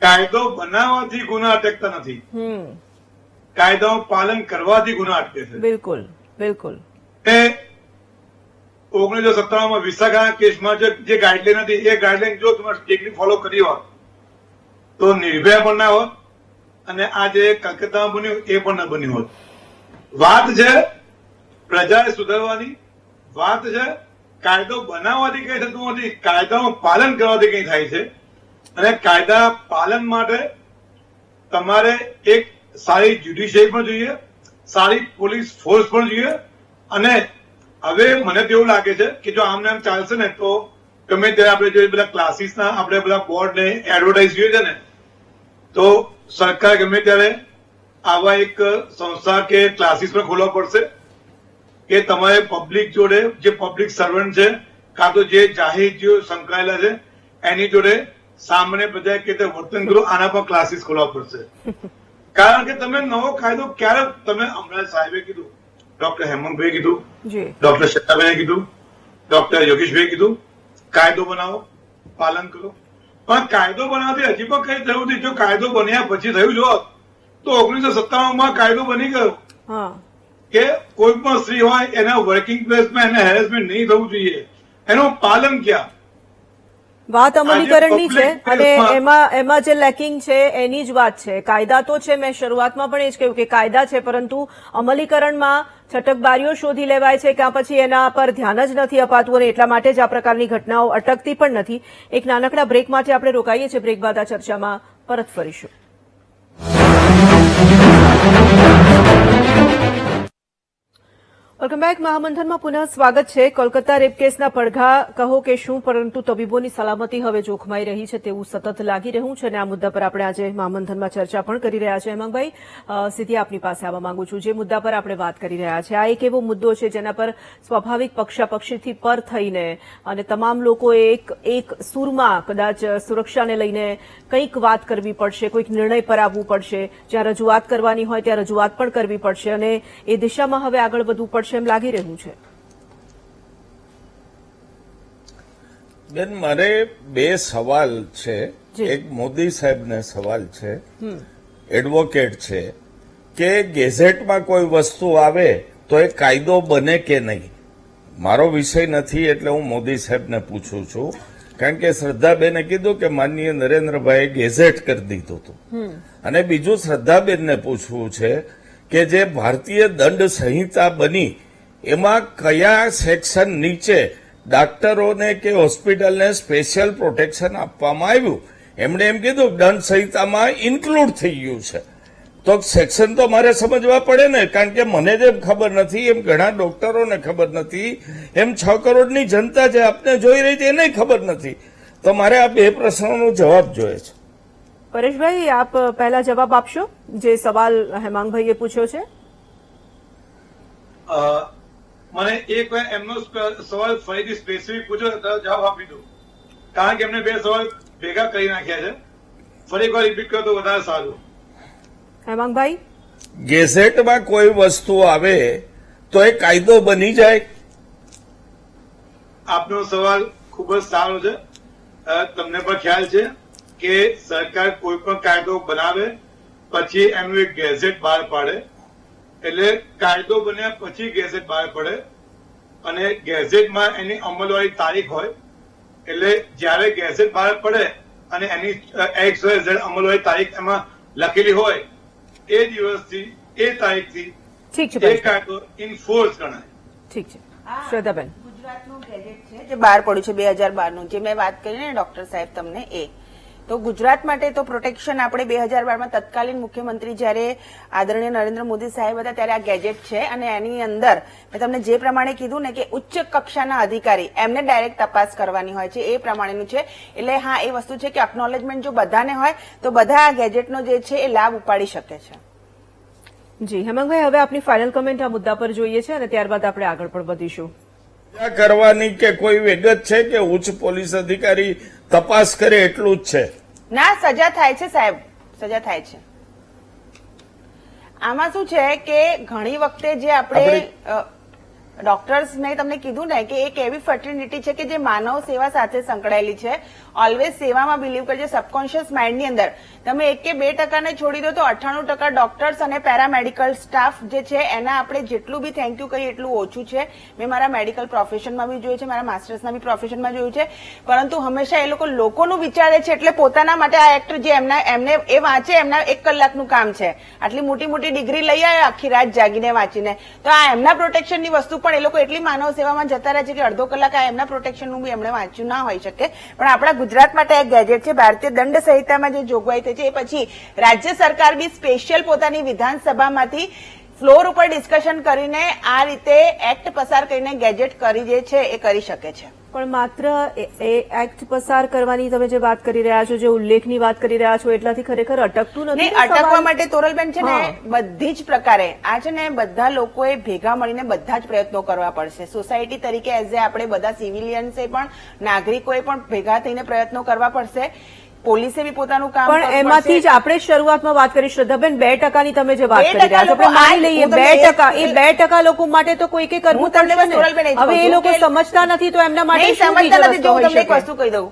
[SPEAKER 3] કાયદો બનાવવાથી ગુના અટકતા નથી, કાયદાનું પાલન કરવાથી ગુના અટકે છે.
[SPEAKER 1] બિલકુલ.
[SPEAKER 3] 1997 વિશાખા કેસમાં જે ગાઈડલાઈન હતી એ ગાઈડલાઈન જો તમે સ્ટ્રિક્ટલી ફોલો કરી હોત તો નિર્ભયા પણ ના હોત અને આ જે કલકત્તામાં બન્યું એ પણ ન બન્યું હોત. વાત છે પ્રજાએ સુધારવાની, વાત છે કાયદો બનાવવાથી કઈ થતું નથી, કાયદાનું પાલન કરવાથી કઈ થાય છે. અને કાયદા પાલન માટે તમારે એક સારી જ્યુડિશિયરી પણ જોઈએ, સારી પોલીસ ફોર્સ પણ જોઈએ. અને હવે મને તો એવું લાગે છે કે જો આમને આમ ચાલશે ને તો ગમે ત્યારે આપણે જોઈએ બધા ક્લાસીસના આપણે બધા બોર્ડ ને એડવર્ટાઇઝ જોઈએ છે ને, તો સરકાર ગમે ત્યારે આવા એક સંસ્થા કે ક્લાસીસ પણ ખોલવા પડશે કે તમારે પબ્લિક જોડે જે પબ્લિક સર્વન્ટ છે કાં તો જે જાહેર જીવો સંકળાયેલા છે એની જોડે સામાન્ય પ્રજા કે વર્તન કરો, આના પર ક્લાસીસ ખોલવા પડશે. કારણ કે તમે નવો કાયદો ક્યારે, તમે હમણાં સાહેબે કીધું, ડોક્ટર હેમંતભાઈ કીધું, ડોક્ટર શ્વેતાબેને કીધું, ડોક્ટર યોગેશભાઈ કીધું, કાયદો બનાવો, પાલન કરો. પણ કાયદો બનાવવાથી હજી પણ કઈ થયું નથી. જો કાયદો બન્યા પછી થયું જો તો 1997 કાયદો બની ગયો કે કોઈ પણ સ્ત્રી હોય એના વર્કિંગ પ્લેસમાં એને હેરેસમેન્ટ નહીં થવું જોઈએ. એનું પાલન ક્યાં?
[SPEAKER 1] વાત અમલીકરણની છે અને એમાં જે લેકિંગ છે એની જ વાત છે. કાયદા તો છે, મેં શરૂઆતમાં પણ એ જ કહ્યું કે કાયદા છે, પરંતુ અમલીકરણમાં છટકબારીઓ શોધી લેવાય છે કે પછી એના પર ધ્યાન જ નથી અપાતું અને એટલા માટે જ આ પ્રકારની ઘટનાઓ અટકતી પણ નથી. એક નાનકડા બ્રેક માટે આપણે રોકાઈએ છીએ. બ્રેક બાદ આ ચર્ચામાં પરત ફરીશું. Welcome back. મહામંથનમાં પુનઃ સ્વાગત છે. કોલકાતા રેપ કેસના પડઘા કહો કે શું, પરંતુ તબીબોની સલામતી હવે જોખમાઈ રહી છે તેવું સતત લાગી રહ્યું છે અને આ મુદ્દા પર આપણે આજે મહામંથનમાં ચર્ચા પણ કરી રહ્યા છે. હેમાંગભાઈ, સીધી આપની પાસે આવવા માંગુ છું. જે મુદ્દા પર આપણે વાત કરી રહ્યા છે, આ એક એવો મુદ્દો છે જેના પર સ્વાભાવિક પક્ષાપક્ષીથી પર થઈને અને તમામ લોકોએ એક સૂરમાં કદાચ સુરક્ષાને લઈને કંઈક વાત કરવી પડશે, કોઈક નિર્ણય પર આવવું પડશે. જ્યાં રજૂઆત કરવાની હોય ત્યાં રજૂઆત પણ કરવી પડશે અને એ દિશામાં હવે આગળ વધવું પડશે એમ લાગી રહ્યું છે.
[SPEAKER 4] બેન, મારે બે સવાલ છે. એક મોદી સાહેબને સવાલ છે, એડવોકેટ છે, કે ગેઝેટમાં કોઈ વસ્તુ આવે તો એ કાયદો બને કે નહીં. મારો વિષય નથી એટલે હું મોદી સાહેબને પૂછું છું, કારણ કે શ્રદ્ધાબેને કીધું કે માનનીય નરેન્દ્રભાઈએ ગેઝેટ કરી દીધું હતું. અને બીજું શ્રદ્ધાબેનને પૂછવું છે કે જે ભારતીય દંડ સંહિતા બની એમાં કયા સેક્શન નીચે ડાક્ટરોને કે હોસ્પિટલને સ્પેશિયલ પ્રોટેક્શન આપવામાં આવ્યું. એમણે એમ કીધું દંડ સંહિતામાં ઇન્ક્લુડ થઈ ગયું છે. તો સેક્શન તો મારે સમજવા પડે ને, કારણ કે મને જેમ ખબર નથી એમ ઘણા ડોક્ટરોને ખબર નથી, એમ 6 કરોડની જનતા જે આપને જોઈ રહી છે એને ખબર નથી. તો મારે આ બે પ્રશ્નોનો જવાબ જોઈએ છે.
[SPEAKER 1] પરેશભાઈ, આપ પહેલા જવાબ આપશો જે સવાલ હેમાંગભાઈએ પૂછ્યો છે.
[SPEAKER 3] મને એક વાર એમનો સવાલ ફરીથી સ્પેસિફિક પૂછો તો જવાબ આપી દઉં, કારણ કે એમને બે સવાલ ભેગા કરી નાખ્યા છે. ફરી એકવાર રિપીટ કરો તો વધારે સારું.
[SPEAKER 1] હેમાંગભાઈ,
[SPEAKER 4] ગેઝેટમાં કોઈ વસ્તુ આવે તો એ કાયદો બની જાય?
[SPEAKER 3] આપનો સવાલ ખૂબ જ સારો છે. તમને પણ ખ્યાલ છે કે સરકાર કોઈ પણ કાયદો બનાવે પછી એનું એક ગેઝેટ બહાર પાડે, એટલે કાયદો બન્યા પછી ગેઝેટ બહાર પડે અને ગેઝેટમાં એની અમલવાળી તારીખ હોય. એટલે જયારે ગેઝેટ બહાર પડે અને એની XYZ અમલવાળી તારીખ એમાં લખેલી હોય એ દિવસથી એ તારીખથી
[SPEAKER 1] ઠીક છે
[SPEAKER 3] એ
[SPEAKER 1] પરેશભાઈ.
[SPEAKER 3] કાયદો ઇન્ફોર્સ ગણાય.
[SPEAKER 1] ઠીક છે શ્રદ્ધાબેન.
[SPEAKER 5] ગુજરાતનું ગેજેટ છે જે બહાર પડ્યું છે 2012 જે મેં વાત કરી ને ડોક્ટર સાહેબ તમને એ તો ગુજરાત માટે તો પ્રોટેક્શન આપણે 2012માં તત્કાલીન મુખ્યમંત્રી જ્યારે આદરણીય નરેન્દ્ર મોદી સાહેબ હતા ત્યારે આ ગેજેટ છે અને એની અંદર મેં તમને જે પ્રમાણે કીધું ને કે ઉચ્ચ કક્ષાના અધિકારી એમને ડાયરેક્ટ તપાસ કરવાની હોય છે એ પ્રમાણેનું છે. એટલે હા એ વસ્તુ છે કે અકનોલેજમેન્ટ જો બધાને હોય તો બધા આ ગેજેટનો જે છે એ લાભ ઉપાડી શકે છે.
[SPEAKER 1] જી હેમાંગભાઈ, હવે આપની ફાઇનલ કમેન્ટ આ મુદ્દા પર જોઈએ છે અને ત્યારબાદ આપણે આગળ પણ વધીશું.
[SPEAKER 4] સજા કરવાની કે કોઈ વિગત છે કે ઉચ્ચ પોલીસ અધિકારી તપાસ કરે એટલું જ છે?
[SPEAKER 5] ના, સજા થાય છે સાહેબ, સજા થાય છે. આમાં શું છે કે ઘણી વખતે જે આપણે ડોક્ટર્સ મેં તમને કીધું ને કે એક એવી ફર્ટિલિટી છે કે જે માનવ સેવા સાથે સંકળાયેલી છે. ઓલવેઝ સેવામાં બિલીવ કરજો. સબકોન્શિયસ માઇન્ડની અંદર તમે 1 કે 2% છોડી દો તો 98% ડોક્ટર્સ અને પેરામેડિકલ સ્ટાફ જે છે એના આપણે જેટલું બી થેન્ક યુ કહીએ એટલું ઓછું છે. મેં મારા મેડિકલ પ્રોફેશનમાં બી જોયું છે, મારા માસ્ટર્સના બી પ્રોફેશનમાં જોયું છે. પરંતુ હંમેશા એ લોકો લોકોનું વિચારે છે એટલે પોતાના માટે આ એક્ટ જે એમને એ વાંચે એમના 1 કલાકનું કામ છે. આટલી મોટી મોટી ડિગ્રી લઈ આવે આખી રાત જાગીને વાંચીને તો આ એમના પ્રોટેક્શનની વસ્તુ પણ એ લોકો એટલી માનવ સેવામાં જતા રહે છે કે અડધો કલાક આ એમના પ્રોટેક્શનનું બી એમણે વાંચ્યું ના હોઈ શકે. પણ આપણા ગુજરાત માટે એક ગેજેટ છે. ભારતીય દંડ સંહિતામાં જે જોગવાઈ થઈ છે એ પછી રાજ્ય સરકાર બી સ્પેશિયલ પોતાની વિધાનસભામાંથી ફ્લોર ઉપર ડિસ્કશન કરીને આ રીતે એક્ટ પસાર કરીને ગેજેટ કરી જે છે એ કરી શકે છે.
[SPEAKER 1] પણ માત્ર એ એક્ટ પસાર કરવાની તમે જે વાત કરી રહ્યા છો, જે ઉલ્લેખની વાત કરી રહ્યા છો, એટલાથી ખરેખર અટકતું નથી.
[SPEAKER 5] નહીં, અટકવા માટે તોરલબેન છે ને બધી જ પ્રકારે આ છે ને બધા લોકોએ ભેગા મળીને બધા જ પ્રયત્નો કરવા પડશે. સોસાયટી તરીકે એઝ એ આપણે બધા સિવિલિયન્સે પણ નાગરિકોએ પણ ભેગા થઈને પ્રયત્નો કરવા પડશે. પોલીસે બી પોતાનું કામ
[SPEAKER 1] પણ
[SPEAKER 5] કરવું
[SPEAKER 1] એમાંથી જ
[SPEAKER 5] પડશે.
[SPEAKER 1] આપણે શરૂઆતમાં વાત કરી શ્રદ્ધાબેન 2% તમે જે વાત
[SPEAKER 5] 2%
[SPEAKER 1] કરી રહ્યા છો,
[SPEAKER 5] લોકો
[SPEAKER 1] આપણે માની લઈએ
[SPEAKER 5] હું તમને
[SPEAKER 1] 2%, એ 2% લોકો માટે તો કોઈકે કરવું
[SPEAKER 5] હું તમને
[SPEAKER 1] પડશે
[SPEAKER 5] બસ તોરલબેન એ જ
[SPEAKER 1] ને. હવે એ
[SPEAKER 5] કહું
[SPEAKER 1] લોકો
[SPEAKER 5] છું કે
[SPEAKER 1] સમજતા નથી તો એમના માટે
[SPEAKER 5] નહીં
[SPEAKER 1] શું
[SPEAKER 5] સમજતા
[SPEAKER 1] બીજો
[SPEAKER 5] નથી. જો
[SPEAKER 1] રસ્તો
[SPEAKER 5] હું
[SPEAKER 1] હોઈ
[SPEAKER 5] તમને એક
[SPEAKER 1] શકે?
[SPEAKER 5] વસ્તુ કહી દઉં.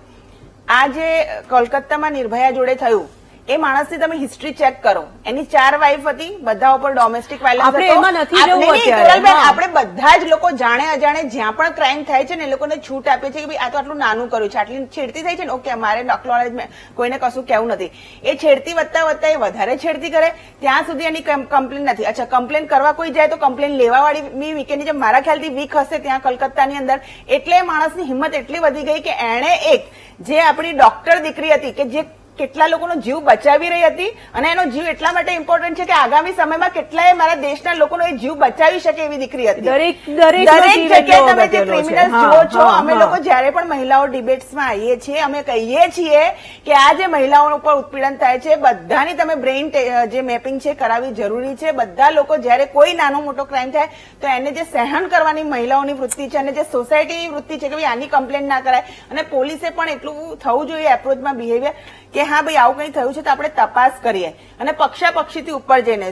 [SPEAKER 5] આ જે કોલકાતામાં નિર્ભયા જોડે થયું એ માણસની તમે હિસ્ટ્રી ચેક કરો. એની 4 વાઇફ હતી, બધા ઉપર ડોમેસ્ટિક વાયલન્સ
[SPEAKER 1] આપણે એમાં નથી જવું અત્યારે.
[SPEAKER 5] તોરલબેન
[SPEAKER 1] હા.
[SPEAKER 5] આપણે બધા જ લોકો જાણે અજાણે જ્યાં પણ ક્રાઇમ થાય છે ને એ લોકોને છૂટ આપે છે કે ભાઈ આ તો આટલું નાનું કર્યું છે, આટલી છેડતી થઈ છે ને ઓકે મારે નોલેજ કોઈને કશું કહેવું નથી. એ છેડતી વધતા વધતા એ વધારે છેડતી કરે ત્યાં સુધી એની કમ્પ્લેન નથી. અચ્છા, કમ્પ્લેન કરવા કોઈ જાય તો કમ્પ્લેન લેવાવાળી વીકેની જે મારા ખ્યાલથી વીક હશે ત્યાં કલકત્તાની અંદર. એટલે માણસની હિંમત એટલી વધી ગઈ કે એણે એક જે આપણી ડોક્ટર દીકરી હતી કે જે કેટલા લોકોનો જીવ બચાવી રહી હતી અને એનો જીવ એટલા માટે ઇમ્પોર્ટન્ટ છે કે આગામી સમયમાં કેટલાય મારા દેશના લોકોનો એ જીવ બચાવી શકે એવી દીકરી હતી.
[SPEAKER 1] દરેક
[SPEAKER 5] જગ્યાએ તમે જે
[SPEAKER 1] અગત્યનો છે.
[SPEAKER 5] ક્રિમિનલ્સ
[SPEAKER 1] હા,
[SPEAKER 5] જુઓ છો,
[SPEAKER 1] હા,
[SPEAKER 5] અમે
[SPEAKER 1] હા.
[SPEAKER 5] લોકો જયારે પણ મહિલાઓ ડિબેટ્સમાં આવીએ છીએ અમે કહીએ છીએ કે આ જે મહિલાઓ ઉપર ઉત્પીડન થાય છે બધાની તમે બ્રેઇન જે મેપિંગ છે કરાવવી જરૂરી છે. બધા લોકો જયારે કોઈ નાનો મોટો ક્રાઇમ થાય તો એને જે સહન કરવાની મહિલાઓની વૃત્તિ છે અને જે સોસાયટીની વૃત્તિ છે કે ભાઈ આની કમ્પ્લેન ના કરાય અને પોલીસે પણ એટલું થવું જોઈએ એપ્રોચમાં બિહેવિયર કે હા ભાઈ આવું કંઈ થયું છે તો આપણે તપાસ કરીએ અને પક્ષાપક્ષીથી ઉપર જઈને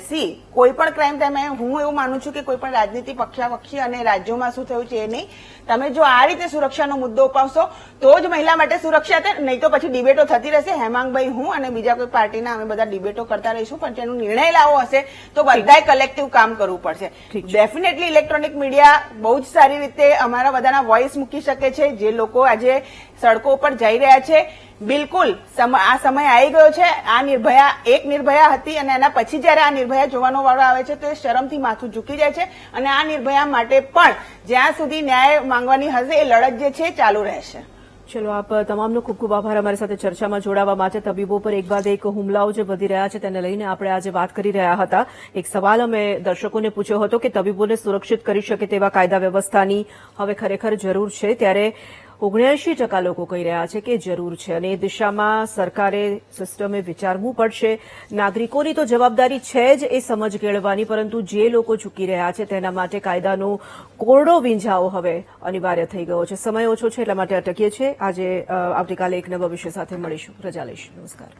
[SPEAKER 5] કોઈ પણ ક્રાઇમ થાય હું એવું માનું છું કે કોઈ પણ રાજનીતિ પક્ષાપક્ષી અને રાજ્યોમાં શું થયું છે એ નહીં. તમે જો આ રીતે સુરક્ષાનો મુદ્દો ઉપાવશો તો જ મહિલા માટે સુરક્ષા છે. નહીં તો પછી ડિબેટો થતી રહેશે. હેમાંગભાઈ હું અને બીજા કોઈ પાર્ટીના અમે બધા ડિબેટો કરતા રહીશું પણ તેનો નિર્ણય લાવવો હશે તો બધાએ કલેક્ટિવ કામ કરવું પડશે. ડેફિનેટલી ઇલેક્ટ્રોનિક મીડિયા બહુ જ સારી રીતે અમારા બધાના વોઇસ મૂકી શકે છે. જે લોકો આજે સડકો ઉપર જઈ રહ્યા છે બિલકુલ આ સમય આવી ગયો છે. આ નિર્ભયા એક નિર્ભયા હતી અને એના પછી જયારે આ નિર્ભયા જોવાનો વાળો આવે છે તો એ શરમથી માથું ઝૂકી જાય છે અને આ નિર્ભયા માટે પણ જ્યાં સુધી ન્યાય માંગવાની હશે એ લડત જે છે ચાલુ રહેશે.
[SPEAKER 1] ચલો, આપ તમામનો ખૂબ ખૂબ આભાર અમારી સાથે ચર્ચામાં જોડાવા માટે. તબીબો પર એક બાદ એક હુમલાઓ જે વધી રહ્યા છે તેને લઈને આપણે આજે વાત કરી રહ્યા હતા. એક સવાલ અમે દર્શકોને પૂછ્યો હતો કે તબીબોને સુરક્ષિત કરી શકે તેવા કાયદા વ્યવસ્થાની હવે ખરેખર જરૂર છે, ત્યારે 79% લોકો કહી રહ્યા છે કે જરૂર છે અને એ દિશામાં સરકારે સિસ્ટમે વિચારવું પડશે. નાગરિકોની તો જવાબદારી છે જ એ સમજ કેળવવાની, પરંતુ જે લોકો ચૂકી રહ્યા છે તેના માટે કાયદાનો કોરડો વીંઝાવો હવે અનિવાર્ય થઈ ગયો છે. સમય ઓછો છે એટલા માટે અટકીએ છીએ. આજે આવતીકાલે એક નવા વિષય સાથે મળીશું. રજા લઈશું. નમસ્કાર.